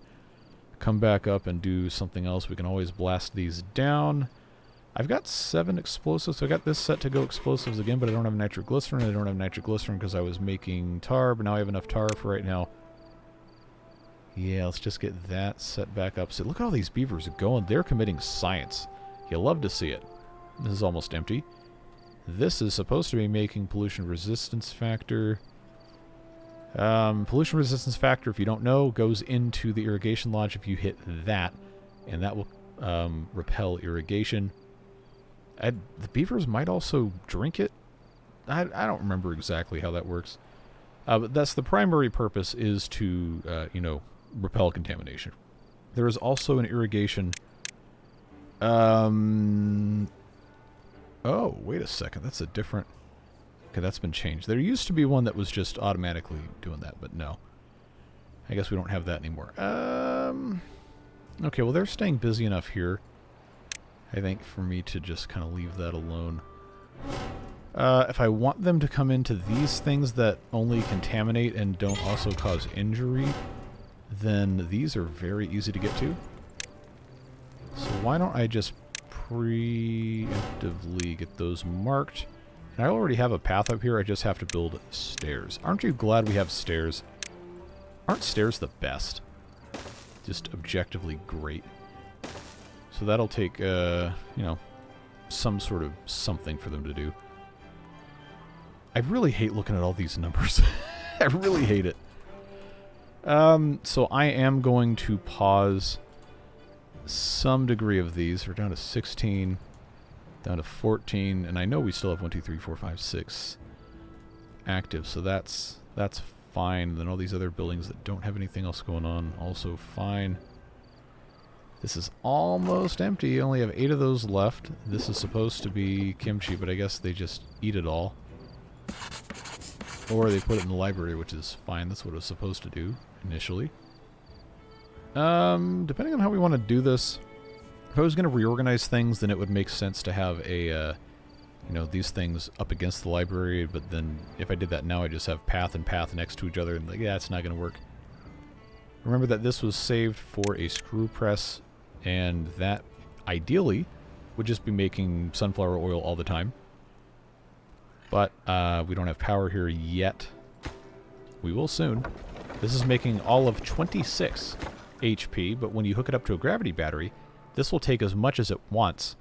come back up and do something else. We can always blast these down. I've got 7 explosives, so I got this set to go explosives again, but I don't have nitroglycerin. I don't have nitroglycerin because I was making tar, but now I have enough tar for right now. Yeah, let's just get that set back up. So look at all these beavers going. They're committing science. You love to see it. This is almost empty. This is supposed to be making pollution resistance factor. Pollution resistance factor, if you don't know, goes into the irrigation lodge if you hit that, and that will repel irrigation. The beavers might also drink it. I don't remember exactly how that works. But that's the primary purpose, is to, repel contamination. There is also an irrigation... Oh, wait a second. That's a different... Okay, that's been changed. There used to be one that was just automatically doing that, but no. I guess we don't have that anymore. Okay, well, they're staying busy enough here, I think, for me to just kind of leave that alone. If I want them to come into these things that only contaminate and don't also cause injury, then these are very easy to get to. So why don't I just preemptively get those marked? And I already have a path up here, I just have to build stairs. Aren't you glad we have stairs? Aren't stairs the best? Just objectively great. So that'll take, some sort of something for them to do. I really hate looking at all these numbers. I really hate it. So I am going to pause some degree of these. We're down to 16, down to 14, and I know we still have 1, 2, 3, 4, 5, 6 active, so that's fine. Then all these other buildings that don't have anything else going on, also fine. This is almost empty. You only have 8 of those left. This is supposed to be kimchi, but I guess they just eat it all. Or they put it in the library, which is fine. That's what it was supposed to do initially. Depending on how we want to do this, if I was going to reorganize things, then it would make sense to have a, these things up against the library, but then if I did that now, I just have path and path next to each other, and yeah, it's not going to work. Remember that this was saved for a screw press, and that, ideally, would just be making sunflower oil all the time. But we don't have power here yet. We will soon. This is making all of 26 HP, but when you hook it up to a gravity battery, this will take as much as it wants.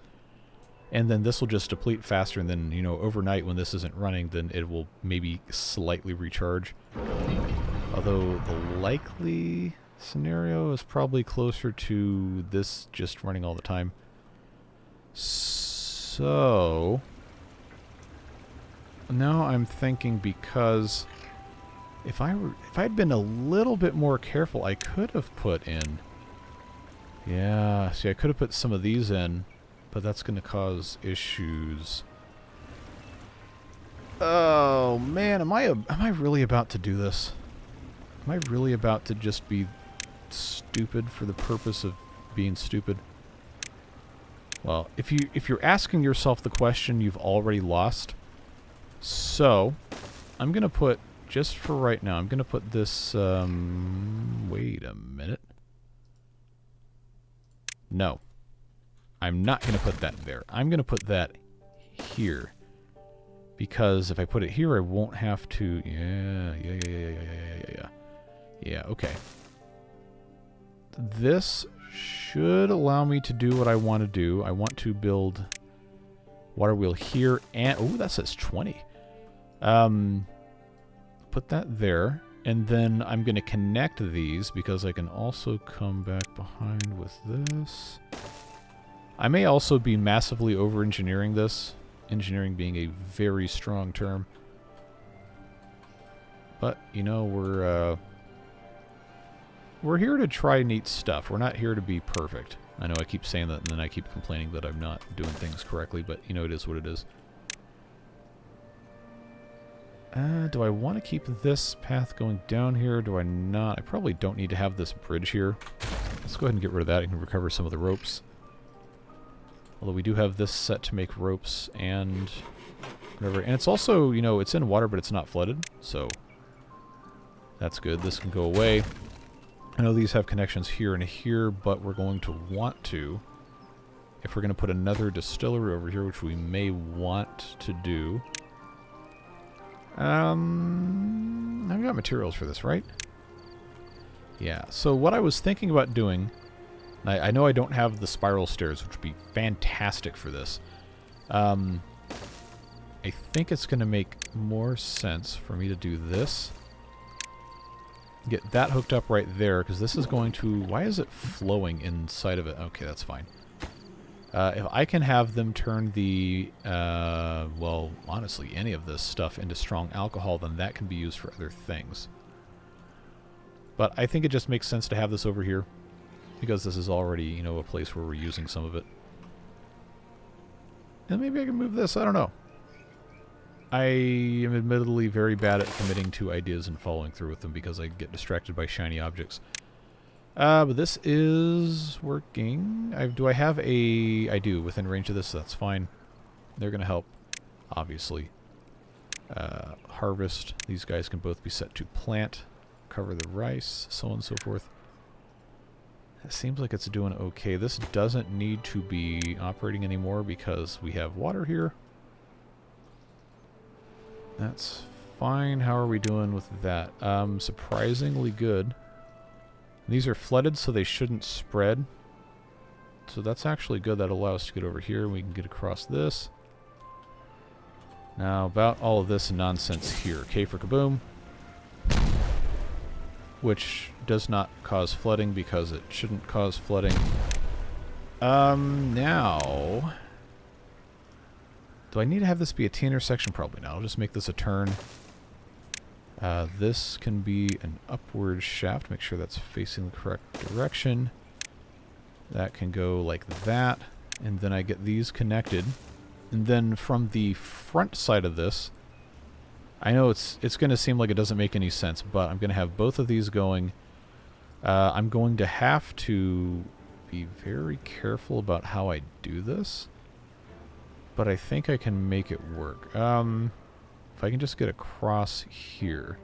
And then this will just deplete faster, and then, overnight when this isn't running, then it will maybe slightly recharge. Although the likely scenario is probably closer to this just running all the time. So... now I'm thinking, because if I'd been a little bit more careful, I could have put in... yeah, see, I could have put some of these in, but that's going to cause issues. Oh, man, am I really about to do this? Am I really about to just be stupid for the purpose of being stupid? Well, if you're asking yourself the question, you've already lost. So, I'm going to put, just for right now, I'm going to put this, wait a minute. No. I'm not going to put that there. I'm going to put that here. Because if I put it here, I won't have to, yeah, okay. This should allow me to do what I want to do. I want to build water wheel here, and, oh, that says 20. Put that there, and then I'm going to connect these because I can also come back behind with this. I may also be massively over-engineering this, engineering being a very strong term. But, we're here to try neat stuff. We're not here to be perfect. I know I keep saying that, and then I keep complaining that I'm not doing things correctly, but, you know, it is what it is. Do I want to keep this path going down here, or do I not? I probably don't need to have this bridge here. Let's go ahead and get rid of that. I can recover some of the ropes. Although we do have this set to make ropes and whatever. And it's also, you know, it's in water, but it's not flooded, so that's good. This can go away. I know these have connections here and here, but we're going to want to, if we're going to put another distillery over here, which we may want to do. I've got materials for this, right? Yeah, so what I was thinking about doing, I know I don't have the spiral stairs, which would be fantastic for this. I think it's going to make more sense for me to do this. Get that hooked up right there, because this is going to... Why is it flowing inside of it? Okay, that's fine. If I can have them turn the, well, honestly, any of this stuff into strong alcohol, then that can be used for other things. But I think it just makes sense to have this over here, because this is already, you know, a place where we're using some of it. And maybe I can move this, I don't know. I am admittedly very bad at committing to ideas and following through with them because I get distracted by shiny objects. But this is working. Do I have a... I do, within range of this, so that's fine. They're going to help, obviously. Harvest. These guys can both be set to plant. Cover the rice, so on and so forth. It seems like it's doing okay. This doesn't need to be operating anymore because we have water here. That's fine. How are we doing with that? Surprisingly good. These are flooded, so they shouldn't spread. So that's actually good. That allows us to get over here. We can get across this. Now, about all of this nonsense here. K for kaboom. Which does not cause flooding because it shouldn't cause flooding. Now... Do I need to have this be a T-intersection? Probably not. I'll just make this a turn. This can be an upward shaft. Make sure that's facing the correct direction. That can go like that. And then I get these connected. And then from the front side of this, I know it's going to seem like it doesn't make any sense, but I'm going to have both of these going. I'm going to have to be very careful about how I do this. But I think I can make it work. If I can just get across here.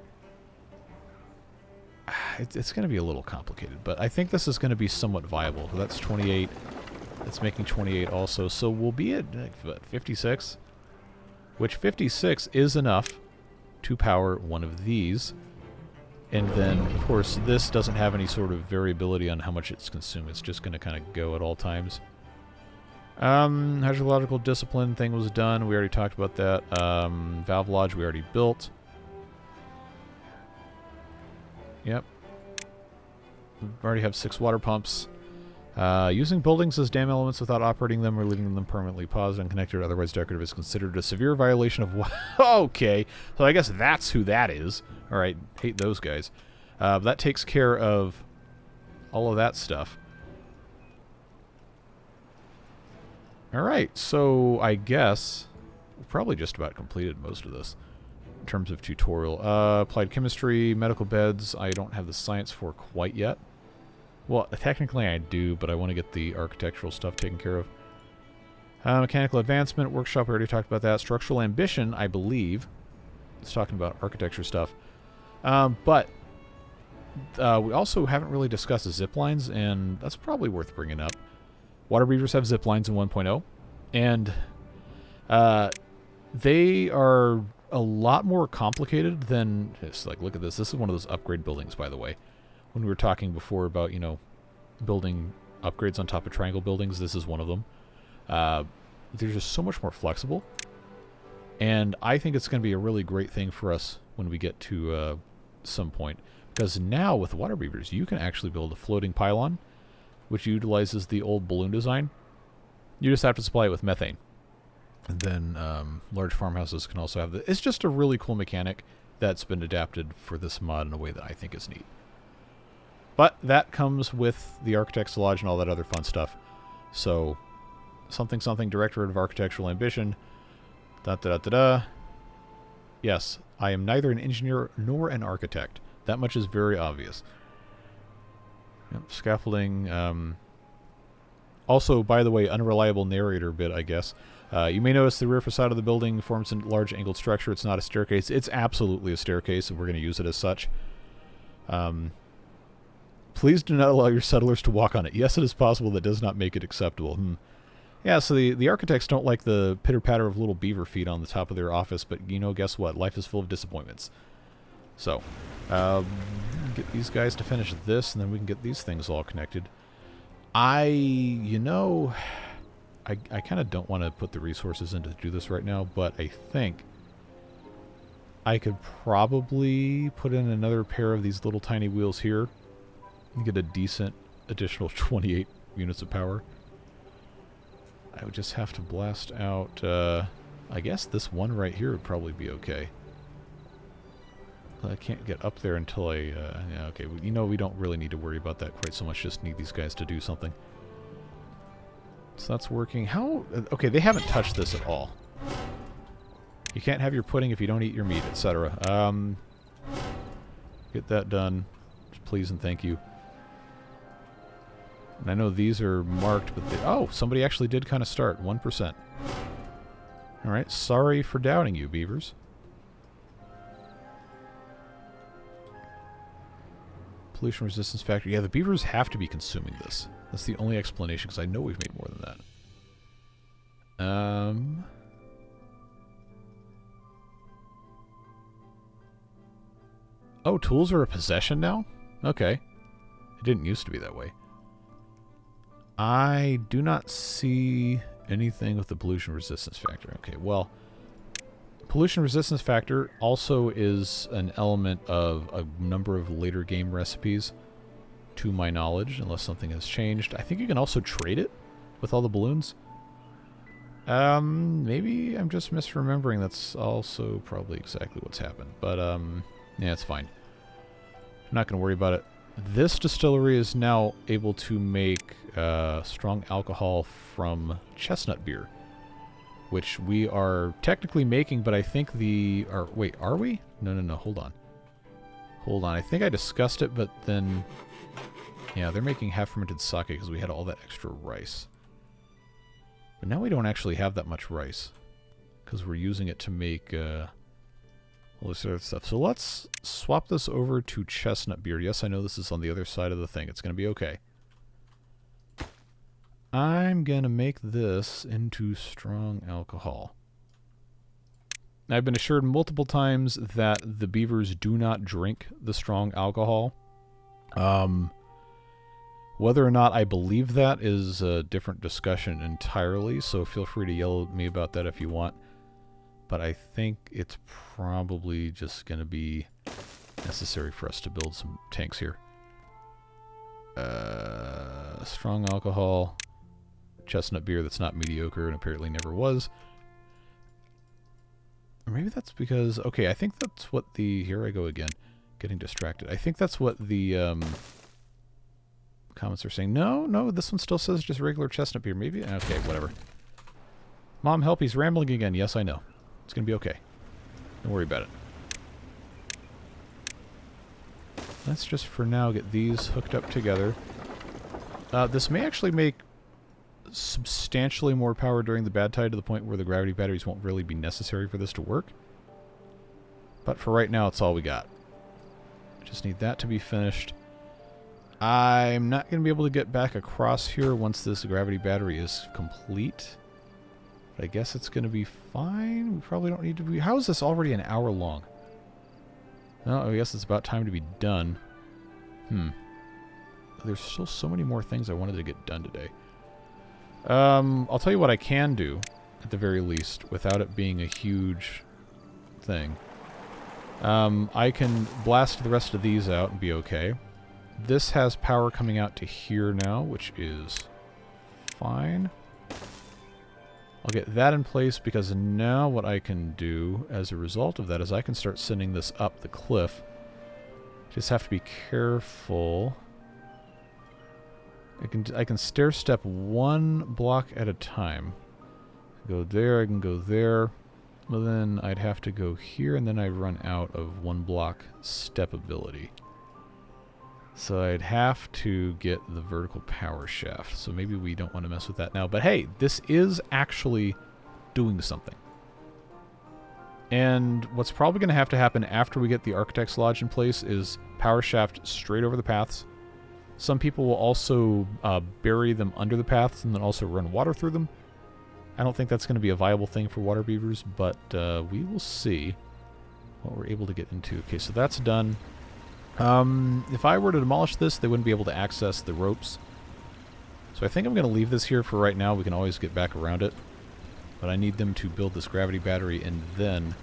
It's going to be a little complicated, but I think this is going to be somewhat viable. So that's 28. That's making 28 also. So we'll be at what, 56? Which 56 is enough to power one of these. And then, of course, this doesn't have any sort of variability on how much it's consumed. It's just going to kind of go at all times. Hydrological discipline thing was done. We already talked about that. Valve Lodge we already built. Yep. We already have 6 water pumps. Using buildings as dam elements without operating them or leaving them permanently paused, unconnected, or otherwise decorative is considered a severe violation of... Okay, so I guess that's who that is. Alright, hate those guys. That takes care of all of that stuff. Alright, so I guess we've probably just about completed most of this in terms of tutorial. Applied chemistry, medical beds, I don't have the science for quite yet. Well, technically I do, but I want to get the architectural stuff taken care of. Mechanical advancement, workshop, we already talked about that. Structural ambition, I believe. It's talking about architecture stuff. But we also haven't really discussed the zip lines, and that's probably worth bringing up. Waterbeavers have zip lines in 1.0, and they are a lot more complicated than... It's like, look at this. This is one of those upgrade buildings, by the way. When we were talking before about, you know, building upgrades on top of triangle buildings, this is one of them. They're just so much more flexible, and I think it's going to be a really great thing for us when we get to some point. Because now, with Waterbeavers, you can actually build a floating pylon, which utilizes the old balloon design. You just have to supply it with methane. And then large farmhouses can also have the... It's just a really cool mechanic that's been adapted for this mod in a way that I think is neat. But that comes with the Architect's Lodge and all that other fun stuff. So, something something Directorate of Architectural Ambition. Da-da-da-da-da. Yes, I am neither an engineer nor an architect. That much is very obvious. Yep, scaffolding. Also, by the way, unreliable narrator bit, I guess. You may notice the rear facade of the building forms a large angled structure. It's not a staircase. It's absolutely a staircase, and we're going to use it as such. Please do not allow your settlers to walk on it. Yes, it is possible. That does not make it acceptable. Yeah, so the architects don't like the pitter-patter of little beaver feet on the top of their office, but, you know, guess what? Life is full of disappointments. So, get these guys to finish this, and then we can get these things all connected. You know, I kind of don't want to put the resources in to do this right now, but I think I could probably put in another pair of these little tiny wheels here and get a decent additional 28 units of power. I would just have to blast out, I guess this one right here would probably be okay. I can't get up there until I, yeah, okay, you know, we don't really need to worry about that quite so much, just need these guys to do something. So that's working. How, okay, they haven't touched this at all. You can't have your pudding if you don't eat your meat, etc. Get that done, please and thank you. And I know these are marked, but they, oh, somebody actually did kind of start, 1%. Alright, sorry for doubting you, beavers. Pollution resistance factor. Yeah, the beavers have to be consuming this. That's the only explanation, because I know we've made more than that. Oh, tools are a possession now? Okay. It didn't used to be that way. I do not see anything with the pollution resistance factor. Okay, well, pollution resistance factor also is an element of a number of later game recipes, to my knowledge, unless something has changed. I think you can also trade it with all the balloons. Maybe I'm just misremembering. That's also probably exactly what's happened. But, yeah, it's fine. I'm not going to worry about it. This distillery is now able to make strong alcohol from chestnut beer, which we are technically making, but I think wait, are we? No, hold on. Hold on, I think I discussed it, but then, yeah, they're making half-fermented sake because we had all that extra rice. But now we don't actually have that much rice because we're using it to make all this other stuff. So let's swap this over to chestnut beer. Yes, I know this is on the other side of the thing. It's going to be okay. I'm going to make this into strong alcohol. I've been assured multiple times that the beavers do not drink the strong alcohol. Whether or not I believe that is a different discussion entirely, so feel free to yell at me about that if you want. But I think it's probably just going to be necessary for us to build some tanks here. Strong alcohol, chestnut beer that's not mediocre and apparently never was. Or maybe that's because, okay, I think that's what the, here I go again, getting distracted. I think that's what the comments are saying. No, this one still says just regular chestnut beer. Maybe, okay, whatever. Mom, help, he's rambling again. Yes, I know. It's going to be okay. Don't worry about it. Let's just, for now, get these hooked up together. This may actually make substantially more power during the bad tide to the point where the gravity batteries won't really be necessary for this to work. But for right now, it's all we got. Just need that to be finished. I'm not going to be able to get back across here once this gravity battery is complete. But I guess it's going to be fine. We probably don't need to be... How is this already an hour long? No, I guess it's about time to be done. There's still so many more things I wanted to get done today. I'll tell you what I can do, at the very least, without it being a huge thing. I can blast the rest of these out and be okay. This has power coming out to here now, which is fine. I'll get that in place because now what I can do as a result of that is I can start sending this up the cliff. Just have to be careful. I can stair step one block at a time. Go there, I can go there. Well, then I'd have to go here, and then I'd run out of one block step ability. So I'd have to get the vertical power shaft. So maybe we don't want to mess with that now. But hey, this is actually doing something. And what's probably going to happen after we get the Architect's Lodge in place is power shaft straight over the paths. Some people will also bury them under the paths and then also run water through them. I don't think that's going to be a viable thing for water beavers, but we will see what we're able to get into. Okay, so that's done. If I were to demolish this, they wouldn't be able to access the ropes. So I think I'm going to leave this here for right now. We can always get back around it. But I need them to build this gravity battery, and then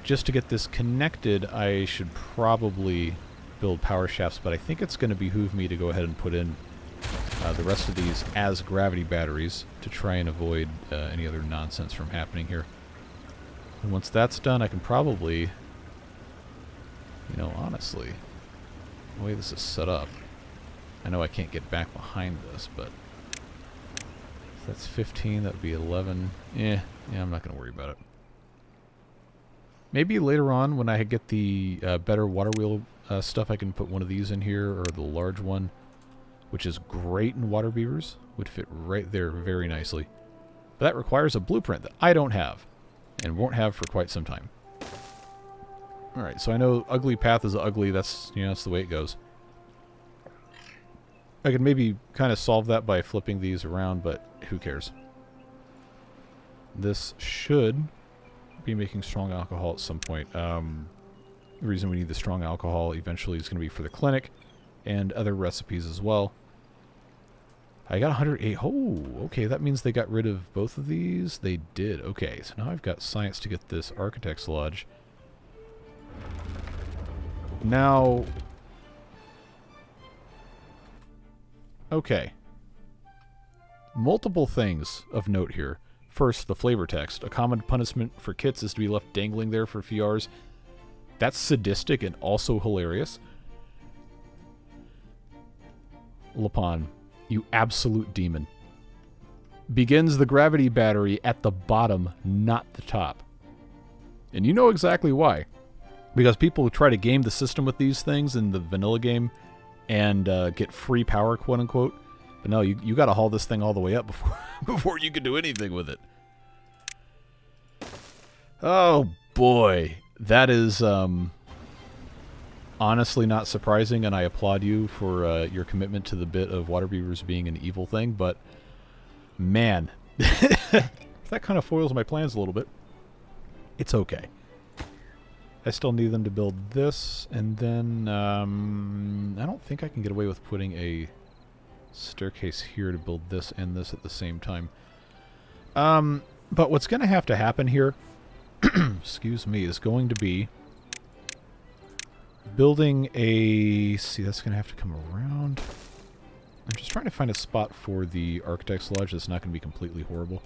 just to get this connected, I should probably build power shafts, but I think it's going to behoove me to go ahead and put in the rest of these as gravity batteries to try and avoid any other nonsense from happening here. And once that's done, I can probably, you know, honestly, the way this is set up, I know I can't get back behind this, but that's 15, that would be 11. Yeah, I'm not going to worry about it. Maybe later on, when I get the better water wheel stuff, I can put one of these in here, or the large one, which is great in water beavers. Would fit right there very nicely. But that requires a blueprint that I don't have, and won't have for quite some time. Alright, so I know ugly path is ugly. That's, you know, that's the way it goes. I could maybe kind of solve that by flipping these around, but who cares? This should be making strong alcohol at some point. The reason we need the strong alcohol eventually is going to be for the clinic and other recipes as well. I got 108. Oh, okay, that means they got rid of both of these. They did. Okay, so now I've got science to get this Architect's Lodge. Now, okay. Multiple things of note here. First, the flavor text. A common punishment for kits is to be left dangling there for a few hours. That's sadistic and also hilarious. Lapon, you absolute demon. Begins the gravity battery at the bottom, not the top. And you know exactly why. Because people try to game the system with these things in the vanilla game and get free power, quote unquote. But no, you got to haul this thing all the way up before you can do anything with it. Oh boy, that is honestly not surprising, and I applaud you for your commitment to the bit of water beavers being an evil thing. But man, that kind of foils my plans a little bit. It's okay. I still need them to build this, and then I don't think I can get away with putting a staircase here to build this and this at the same time. But what's going to have to happen here, excuse me, is going to be building a... See, that's going to have to come around. I'm just trying to find a spot for the Architect's Lodge that's not going to be completely horrible.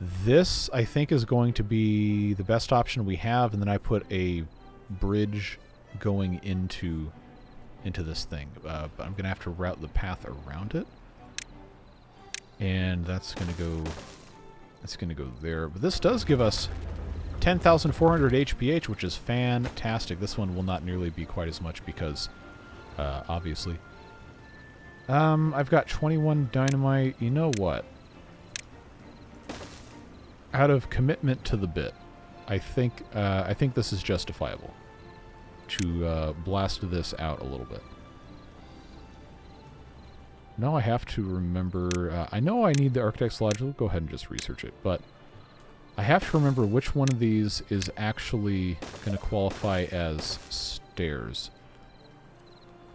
This, I think, is going to be the best option we have, and then I put a bridge going into this thing. But I'm going to have to route the path around it. And that's going to go there. But this does give us 10,400 HPH, which is fantastic. This one will not nearly be quite as much because, obviously. I've got 21 dynamite. You know what? Out of commitment to the bit, I think this is justifiable to blast this out a little bit. Now I have to remember... I know I need the Architect's Lodge. We'll go ahead and just research it. But I have to remember which one of these is actually going to qualify as stairs.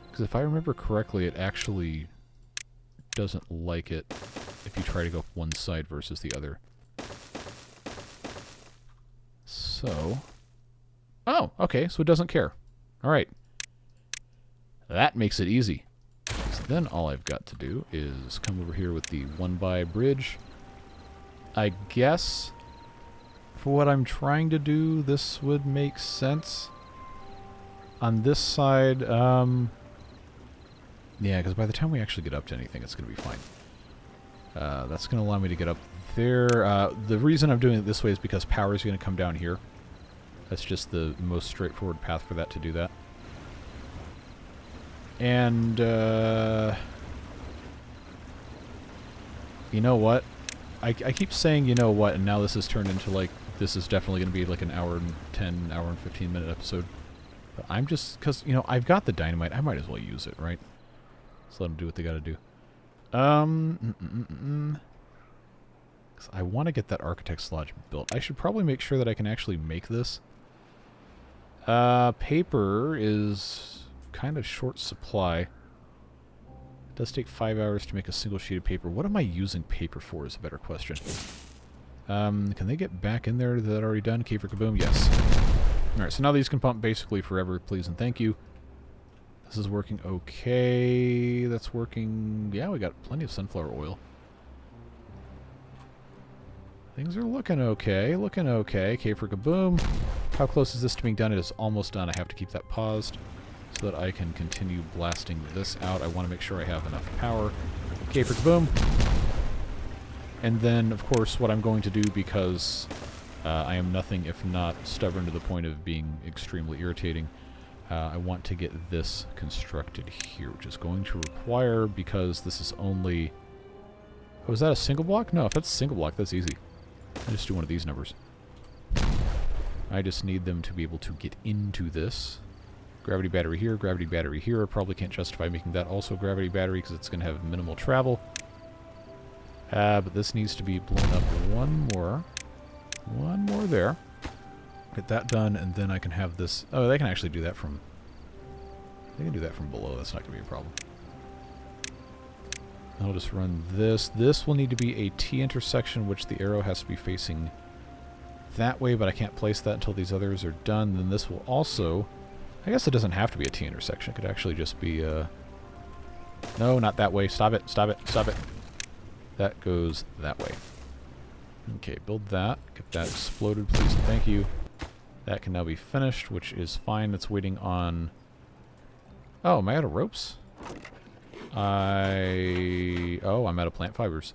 Because if I remember correctly, it actually doesn't like it if you try to go up one side versus the other. So... Oh, okay, so it doesn't care. Alright. That makes it easy. So then all I've got to do is come over here with the 1x bridge. I guess for what I'm trying to do, this would make sense. On this side, Yeah, because by the time we actually get up to anything, it's going to be fine. That's going to allow me to get up there. The reason I'm doing it this way is because power is going to come down here. That's just the most straightforward path for that to do that. And, you know what? I keep saying you know what, and now this has turned into, like, this is definitely going to be, like, an hour and 10, hour and 15-minute episode. But I'm just, because, you know, I've got the dynamite. I might as well use it, right? So let them do what they got to do. Because I want to get that Architect's Lodge built. I should probably make sure that I can actually make this. Paper is kind of short supply. It does take 5 hours to make a single sheet of paper. What am I using paper for is a better question. Can they get back in there? Is that already done? Kafer Kaboom? Yes. Alright, so now these can pump basically forever, please and thank you. This is working okay. That's working... Yeah, we got plenty of sunflower oil. Things are looking okay, looking okay. Kafer Kaboom. How close is this to being done? It is almost done. I have to keep that paused so that I can continue blasting this out. I want to make sure I have enough power. Kafer Kaboom. And then, of course, what I'm going to do, because I am nothing if not stubborn to the point of being extremely irritating, I want to get this constructed here, which is going to require, because this is only... Oh, is that a single block? No, if that's a single block, that's easy. I just do one of these numbers. I just need them to be able to get into this. Gravity battery here, gravity battery here. I probably can't justify making that also gravity battery because it's going to have minimal travel. But this needs to be blown up one more. One more there. Get that done, and then I can have this... Oh, they can actually do that from... They can do that from below. That's not going to be a problem. I'll just run this. This will need to be a T intersection, which the arrow has to be facing that way, but I can't place that until these others are done. Then this will also... I guess it doesn't have to be a T intersection. It could actually just be... No, not that way. Stop it. Stop it. Stop it. That goes that way. Okay, build that. Get that exploded, please. Thank you. That can now be finished, which is fine. It's waiting on... Oh, am I out of ropes? Oh, I'm out of plant fibers.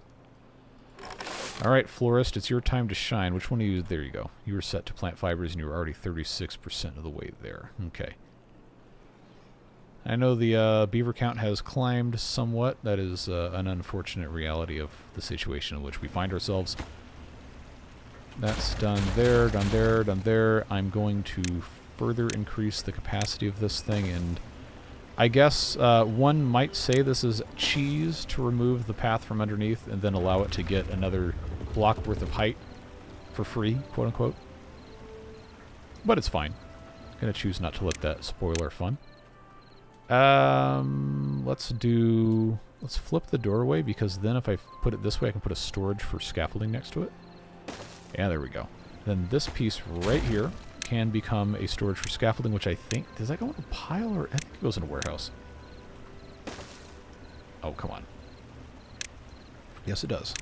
Alright, Florist, it's your time to shine. Which one are you? There you go. You were set to plant fibers, and you were already 36% of the way there. Okay. I know the beaver count has climbed somewhat. That is an unfortunate reality of the situation in which we find ourselves. That's done there, done there, done there. I'm going to further increase the capacity of this thing, and I guess one might say this is cheese to remove the path from underneath and then allow it to get another block worth of height for free, quote unquote. But it's fine. I'm going to choose not to let that spoil our fun. Let's flip the doorway, because then if I put it this way, I can put a storage for scaffolding next to it. Yeah, there we go. Then this piece right here can become a storage for scaffolding, which I think... Does that go in a pile, or... I think it goes in a warehouse. Oh, come on. Yes, it does.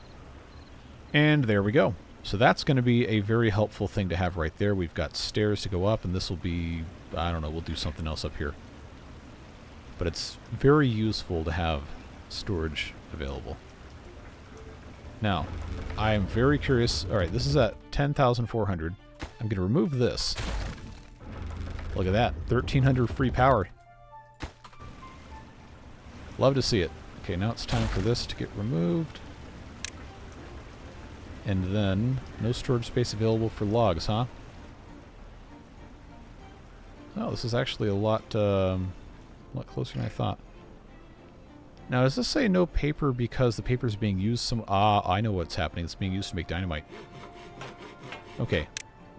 And there we go. So that's going to be a very helpful thing to have right there. We've got stairs to go up, and this will be... I don't know, we'll do something else up here. But it's very useful to have storage available. Now, I am very curious. Alright, this is at 10,400. I'm going to remove this. Look at that. 1,300 free power. Love to see it. Okay, now it's time for this to get removed. And then, no storage space available for logs, huh? Oh, this is actually a lot closer than I thought. Now, does this say no paper because the paper is being used some... Ah, I know what's happening. It's being used to make dynamite. Okay.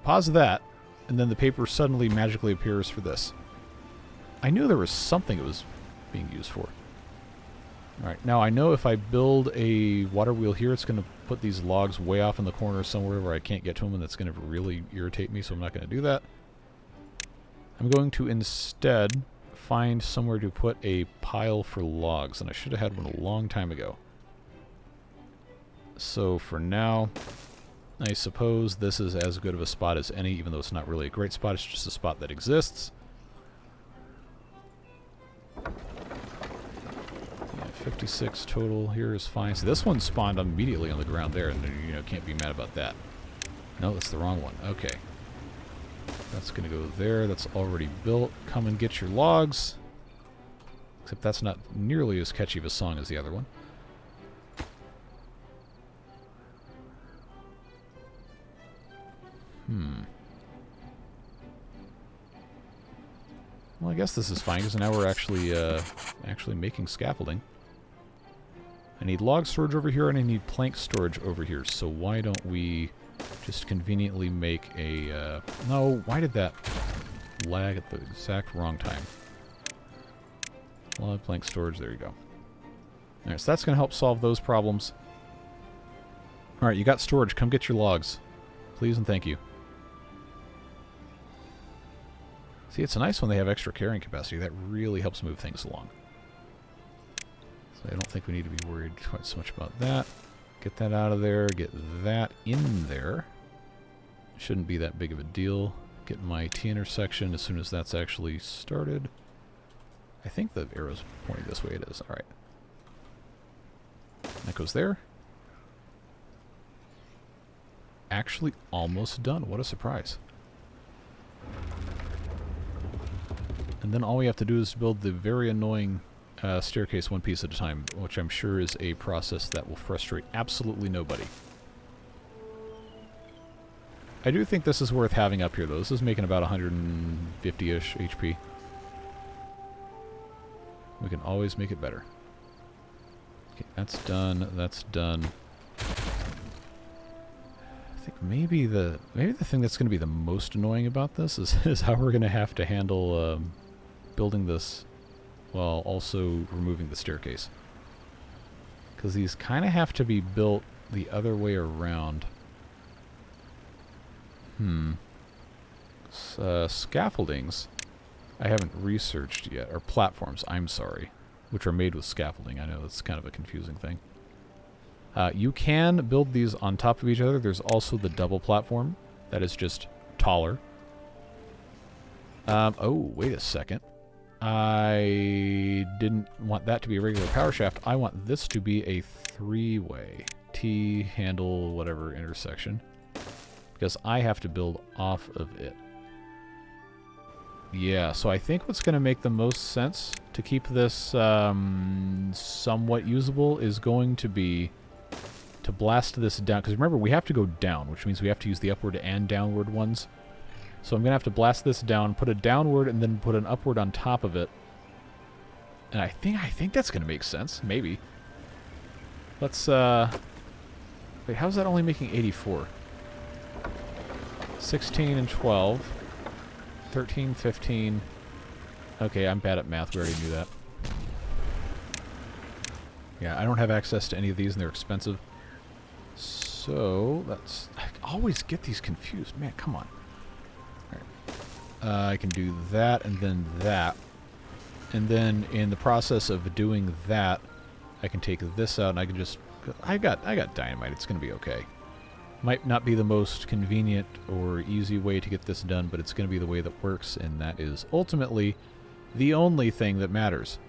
Pause that, and then the paper suddenly magically appears for this. I knew there was something it was being used for. Alright, now I know if I build a water wheel here, it's going to put these logs way off in the corner somewhere where I can't get to them, and that's going to really irritate me, so I'm not going to do that. I'm going to instead find somewhere to put a pile for logs, and I should have had one a long time ago. So for now, I suppose this is as good of a spot as any, even though it's not really a great spot, it's just a spot that exists. 56 total here is fine. So this one spawned immediately on the ground there, and you know, can't be mad about that. No, that's the wrong one. Okay. That's going to go there. That's already built. Come and get your logs. Except that's not nearly as catchy of a song as the other one. Well, I guess this is fine, because now we're actually making scaffolding. I need log storage over here, and I need plank storage over here. So why don't we just conveniently make a... no, why did that lag at the exact wrong time? Log plank storage, there you go. Alright, so that's going to help solve those problems. Alright, you got storage. Come get your logs. Please and thank you. See, it's nice when they have extra carrying capacity. That really helps move things along. So I don't think we need to be worried quite so much about that. Get that out of there. Get that in there. Shouldn't be that big of a deal. Get my T-intersection as soon as that's actually started. I think the arrow's pointing this way. It is. Alright. That goes there. Actually almost done. What a surprise. And then all we have to do is build the very annoying staircase one piece at a time, which I'm sure is a process that will frustrate absolutely nobody. I do think this is worth having up here, though. This is making about 150-ish HP. We can always make it better. Okay, that's done. That's done. I think maybe the thing that's going to be the most annoying about this is how we're going to have to handle building this while also removing the staircase. Because these kind of have to be built the other way around. Scaffoldings I haven't researched yet, or platforms, I'm sorry, which are made with scaffolding. I know that's kind of a confusing thing. You can build these on top of each other. There's also the double platform that is just taller. Oh, wait a second. I didn't want that to be a regular power shaft. I want this to be a three-way T handle whatever intersection, because I have to build off of it. Yeah, so I think what's going to make the most sense to keep this somewhat usable is going to be to blast this down. Because remember, we have to go down, which means we have to use the upward and downward ones. So I'm going to have to blast this down, put a downward, and then put an upward on top of it. And I think that's going to make sense. Maybe. Let's, wait, how's that only making 84? 16 and 12. 13, 15. Okay, I'm bad at math. We already knew that. Yeah, I don't have access to any of these, and they're expensive. So, that's... I always get these confused. Man, come on. I can do that and then that. And then in the process of doing that, I can take this out and I can just... I got dynamite. It's going to be okay. Might not be the most convenient or easy way to get this done, but it's going to be the way that works, and that is ultimately the only thing that matters.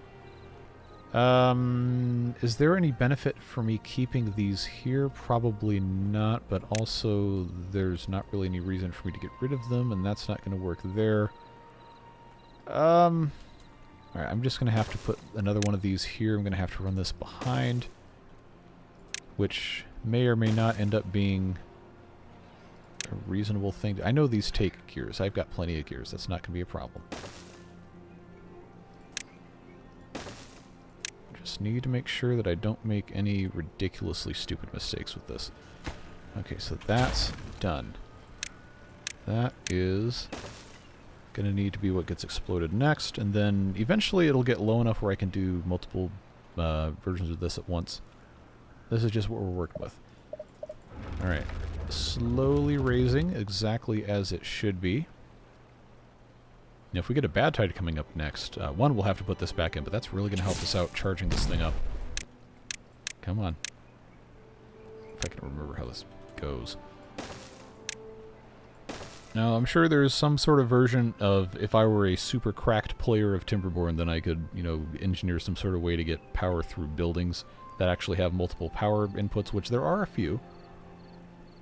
Is there any benefit for me keeping these here? Probably not, but also there's not really any reason for me to get rid of them, and that's not going to work there. Alright, I'm just going to have to put another one of these here. I'm going to have to run this behind, which may or may not end up being a reasonable thing. I know these take gears. I've got plenty of gears. That's not going to be a problem. Just need to make sure that I don't make any ridiculously stupid mistakes with this. Okay, so that's done. That is going to need to be what gets exploded next, and then eventually it'll get low enough where I can do multiple versions of this at once. This is just what we're working with. Alright. Slowly raising exactly as it should be. Now, if we get a bad tide coming up next, one, we'll have to put this back in, but that's really going to help us out charging this thing up. Come on. If I can remember how this goes. Now, I'm sure there's some sort of version of, if I were a super cracked player of Timberborn, then I could, you know, engineer some sort of way to get power through buildings that actually have multiple power inputs, which there are a few.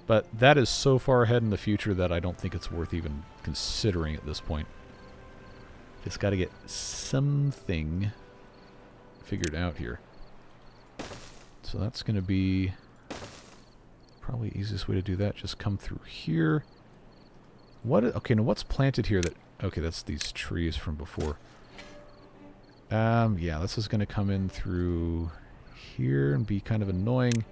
But that is so far ahead in the future that I don't think it's worth even considering at this point. Just got to get something figured out here. So that's going to be probably the easiest way to do that. Just come through here. Okay, now what's planted here that... Okay, that's these trees from before. Yeah, this is going to come in through here and be kind of annoying.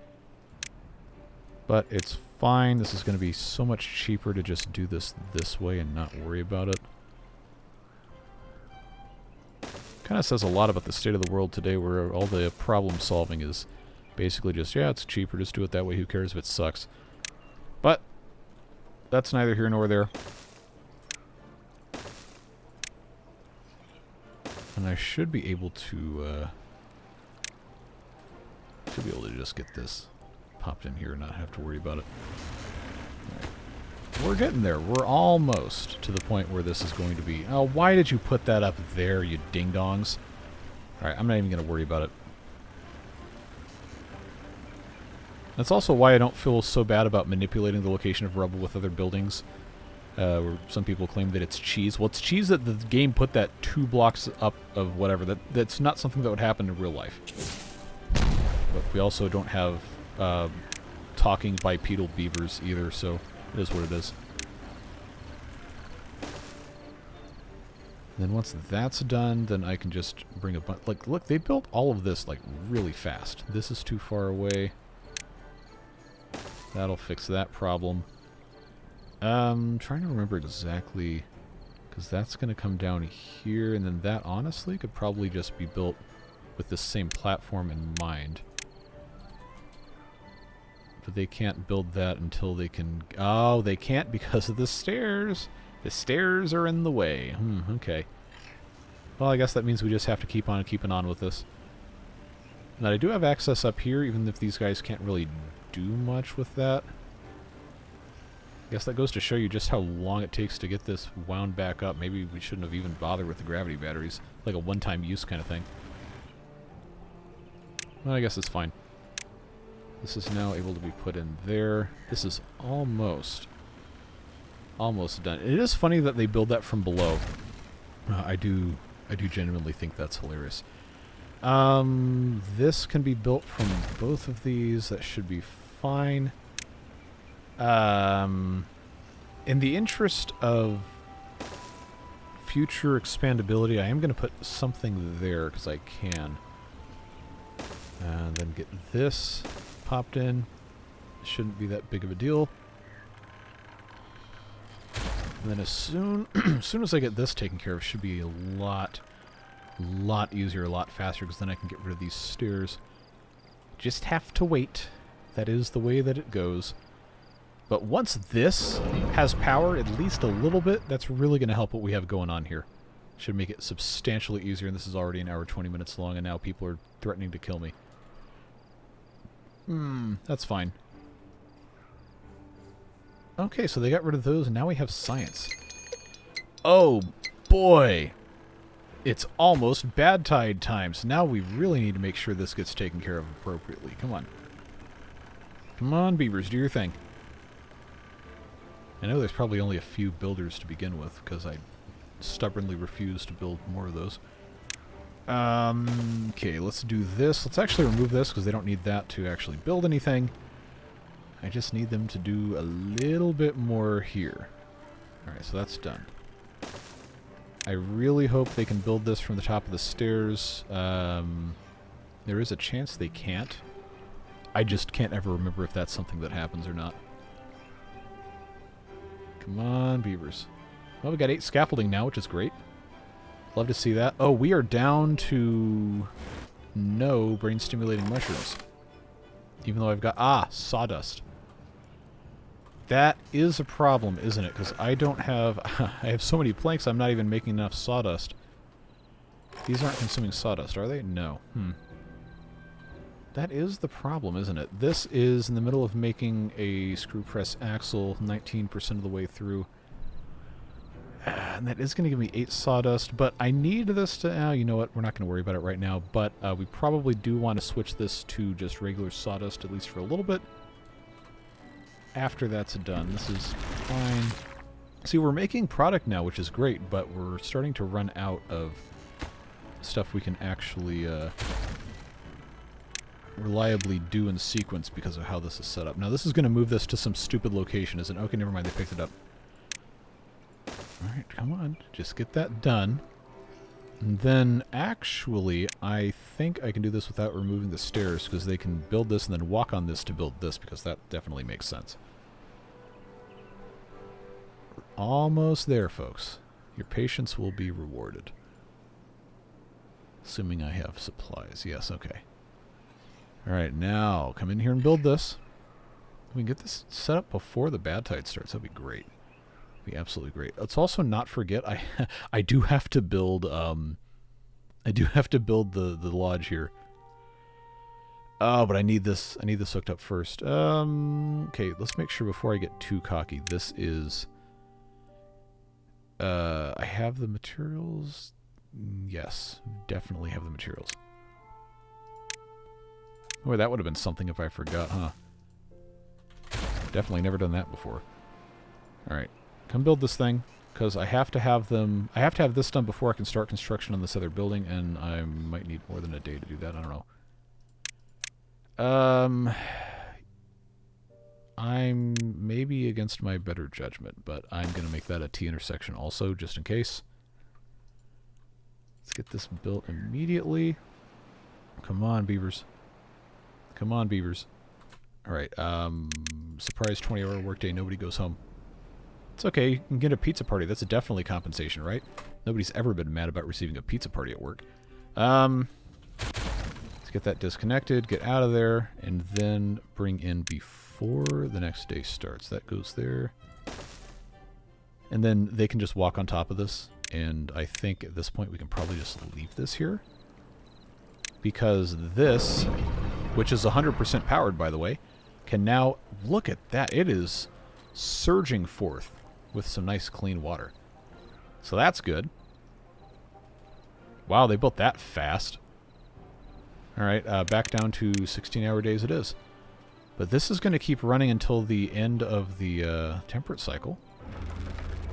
But it's fine. This is going to be so much cheaper to just do this way and not worry about it. Kind of says a lot about the state of the world today, where all the problem solving is basically just, yeah, it's cheaper, just do it that way, who cares if it sucks. But that's neither here nor there. And I should be able to just get this popped in here and not have to worry about it. Right. We're getting there. We're almost to the point where this is going to be... Oh, why did you put that up there, you ding-dongs? Alright, I'm not even going to worry about it. That's also why I don't feel so bad about manipulating the location of rubble with other buildings. Where some people claim that it's cheese. Well, it's cheese that the game put that 2 blocks up of whatever. That's not something that would happen in real life. But we also don't have talking bipedal beavers either, so it is what it is. And then once that's done, then I can just bring a bunch... Like, look, they built all of this, like, really fast. This is too far away. That'll fix that problem. Trying to remember exactly, because that's going to come down here, and then that honestly could probably just be built with the same platform in mind. But they can't build that until they can... Oh, they can't because of the stairs. The stairs are in the way. Okay. Well, I guess that means we just have to keep on keeping on with this. Now, I do have access up here, even if these guys can't really do much with that. I guess that goes to show you just how long it takes to get this wound back up. Maybe we shouldn't have even bothered with the gravity batteries. Like a one-time use kind of thing. Well, I guess it's fine. This is now able to be put in there. This is almost done. It is funny that they build that from below. I do genuinely think that's hilarious. This can be built from both of these. That should be fine. In the interest of future expandability, I am going to put something there because I can. And then get this popped in. Shouldn't be that big of a deal. And then as soon as I get this taken care of, it should be a lot easier, a lot faster, because then I can get rid of these stairs. Just have to wait. That is the way that it goes. But once this has power, at least a little bit, that's really going to help what we have going on here. Should make it substantially easier, and this is already an hour 20 minutes long, and now people are threatening to kill me. That's fine. Okay, so they got rid of those, and now we have science. Oh, boy! It's almost bad tide time, so now we really need to make sure this gets taken care of appropriately. Come on. Come on, beavers, do your thing. I know there's probably only a few builders to begin with, because I stubbornly refuse to build more of those. Okay, let's do this. Let's actually remove this, because they don't need that to actually build anything. I just need them to do a little bit more here. Alright, so that's done. I really hope they can build this from the top of the stairs. There is a chance they can't. I just can't ever remember if that's something that happens or not. Come on, beavers. Well, we got 8 scaffolding now, which is great. Love to see that. Oh, we are down to no brain-stimulating mushrooms. Even though I've got... sawdust. That is a problem, isn't it? Because I don't have... I have so many planks, I'm not even making enough sawdust. These aren't consuming sawdust, are they? No. That is the problem, isn't it? This is in the middle of making a screw press axle, 19% of the way through. And that is going to give me 8 sawdust, but I need this to... you know what? We're not going to worry about it right now, but we probably do want to switch this to just regular sawdust, at least for a little bit. After that's done, this is fine. See, we're making product now, which is great, but we're starting to run out of stuff we can actually reliably do in sequence because of how this is set up. Now, this is going to move this to some stupid location, isn't it? Okay, never mind, they picked it up. Alright, come on. Just get that done. And then, actually, I think I can do this without removing the stairs, because they can build this and then walk on this to build this, because that definitely makes sense. Almost there, folks. Your patience will be rewarded. Assuming I have supplies. Yes, okay. Alright, now, come in here and build this. We can get this set up before the bad tide starts. That'd be great. Be absolutely great. Let's also not forget I do have to build the lodge here. Oh, but I need this hooked up first. Okay, let's make sure before I get too cocky. This is I have the materials. Yes, definitely have the materials. Boy, that would have been something if I forgot, huh? Definitely never done that before. Alright. Come build this thing, because I have to have this done before I can start construction on this other building, and I might need more than a day to do that. I don't know. I'm maybe against my better judgment, but I'm going to make that a T intersection also, just in case. Let's get this built immediately. Come on, beavers. Come on, beavers. Alright, surprise 20-hour workday, nobody goes home. It's okay, you can get a pizza party. That's definitely compensation, right? Nobody's ever been mad about receiving a pizza party at work. Let's get that disconnected, get out of there, and then bring in before the next day starts. That goes there. And then they can just walk on top of this, and I think at this point we can probably just leave this here. Because this, which is 100% powered, by the way, can now... Look at that. It is surging forth with some nice clean water. So that's good. Wow, they built that fast. Alright, back down to 16-hour days it is. But this is going to keep running until the end of the temperate cycle.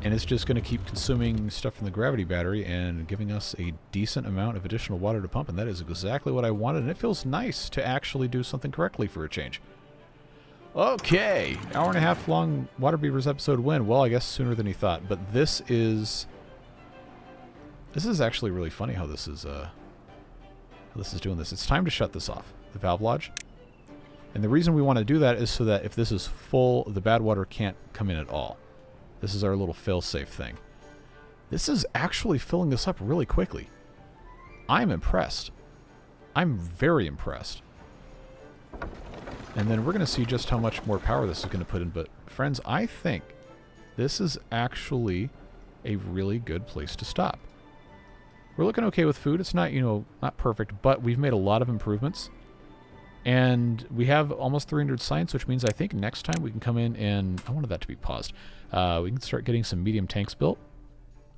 And it's just going to keep consuming stuff from the gravity battery and giving us a decent amount of additional water to pump. And that is exactly what I wanted. And it feels nice to actually do something correctly for a change. Okay, hour-and-a-half long Water Beavers episode win. Well, I guess sooner than he thought. But this is actually really funny how this is doing this. It's time to shut this off, the valve lodge. And the reason we want to do that is so that if this is full, the bad water can't come in at all. This is our little fail-safe thing. This is actually filling this up really quickly. I'm impressed. I'm very impressed. And then we're going to see just how much more power this is going to put in. But, friends, I think this is actually a really good place to stop. We're looking okay with food. It's not, not perfect, but we've made a lot of improvements. And we have almost 300 science, which means I think next time we can come in and... I wanted that to be paused. We can start getting some medium tanks built.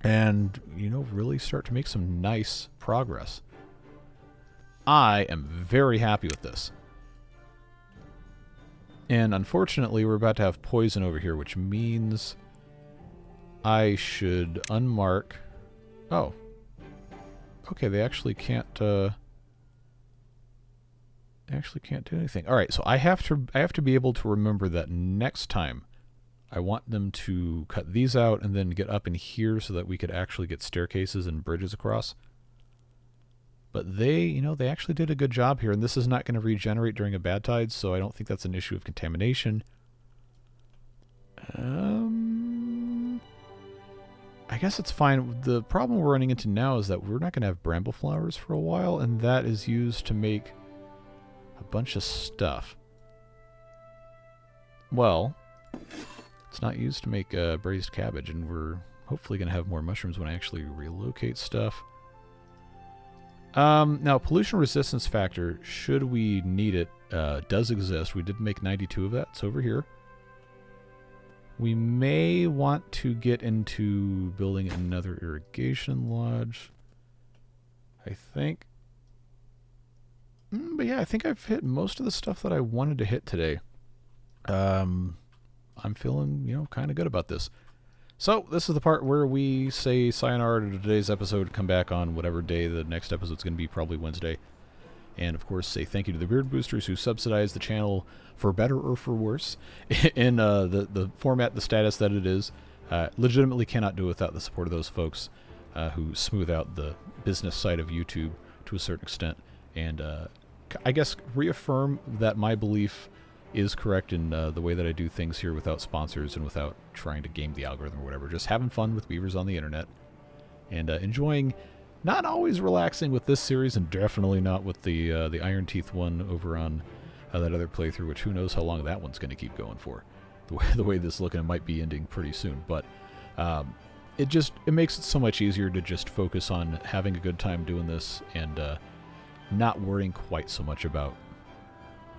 And, really start to make some nice progress. I am very happy with this. And unfortunately, we're about to have poison over here, which means I should unmark... Oh. Okay, they actually can't... They actually can't do anything. Alright, so I have to be able to remember that next time I want them to cut these out and then get up in here so that we could actually get staircases and bridges across. But they, they actually did a good job here, and this is not going to regenerate during a bad tide, so I don't think that's an issue of contamination. I guess it's fine. The problem we're running into now is that we're not going to have bramble flowers for a while, and that is used to make a bunch of stuff. Well, it's not used to make braised cabbage, and we're hopefully going to have more mushrooms when I actually relocate stuff. Now, pollution resistance factor, should we need it, does exist. We did make 92 of that. It's over here. We may want to get into building another irrigation lodge, I think. But yeah, I think I've hit most of the stuff that I wanted to hit today. I'm feeling, kind of good about this. So, this is the part where we say sayonara to today's episode, come back on whatever day the next episode's going to be, probably Wednesday. And, of course, say thank you to the Beard Boosters who subsidize the channel for better or for worse in the format, the status that it is. Legitimately cannot do it without the support of those folks who smooth out the business side of YouTube to a certain extent. And I guess reaffirm that my belief is correct in the way that I do things here without sponsors and without trying to game the algorithm or whatever. Just having fun with beavers on the internet and enjoying, not always relaxing with this series, and definitely not with the Iron Teeth one over on that other playthrough, which who knows how long that one's going to keep going for. The way this is looking, it might be ending pretty soon. But it makes it so much easier to just focus on having a good time doing this and not worrying quite so much about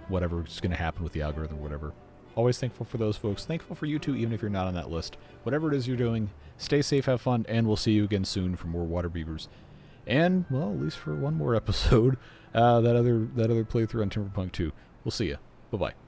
whatever's going to happen with the algorithm or whatever. Always thankful for those folks. Thankful for you too, even if you're not on that list. Whatever it is you're doing, stay safe, have fun, and we'll see you again soon for more water beavers. And, well, at least for one more episode, that other playthrough on Timberpunk 2. We'll see you. Bye-bye.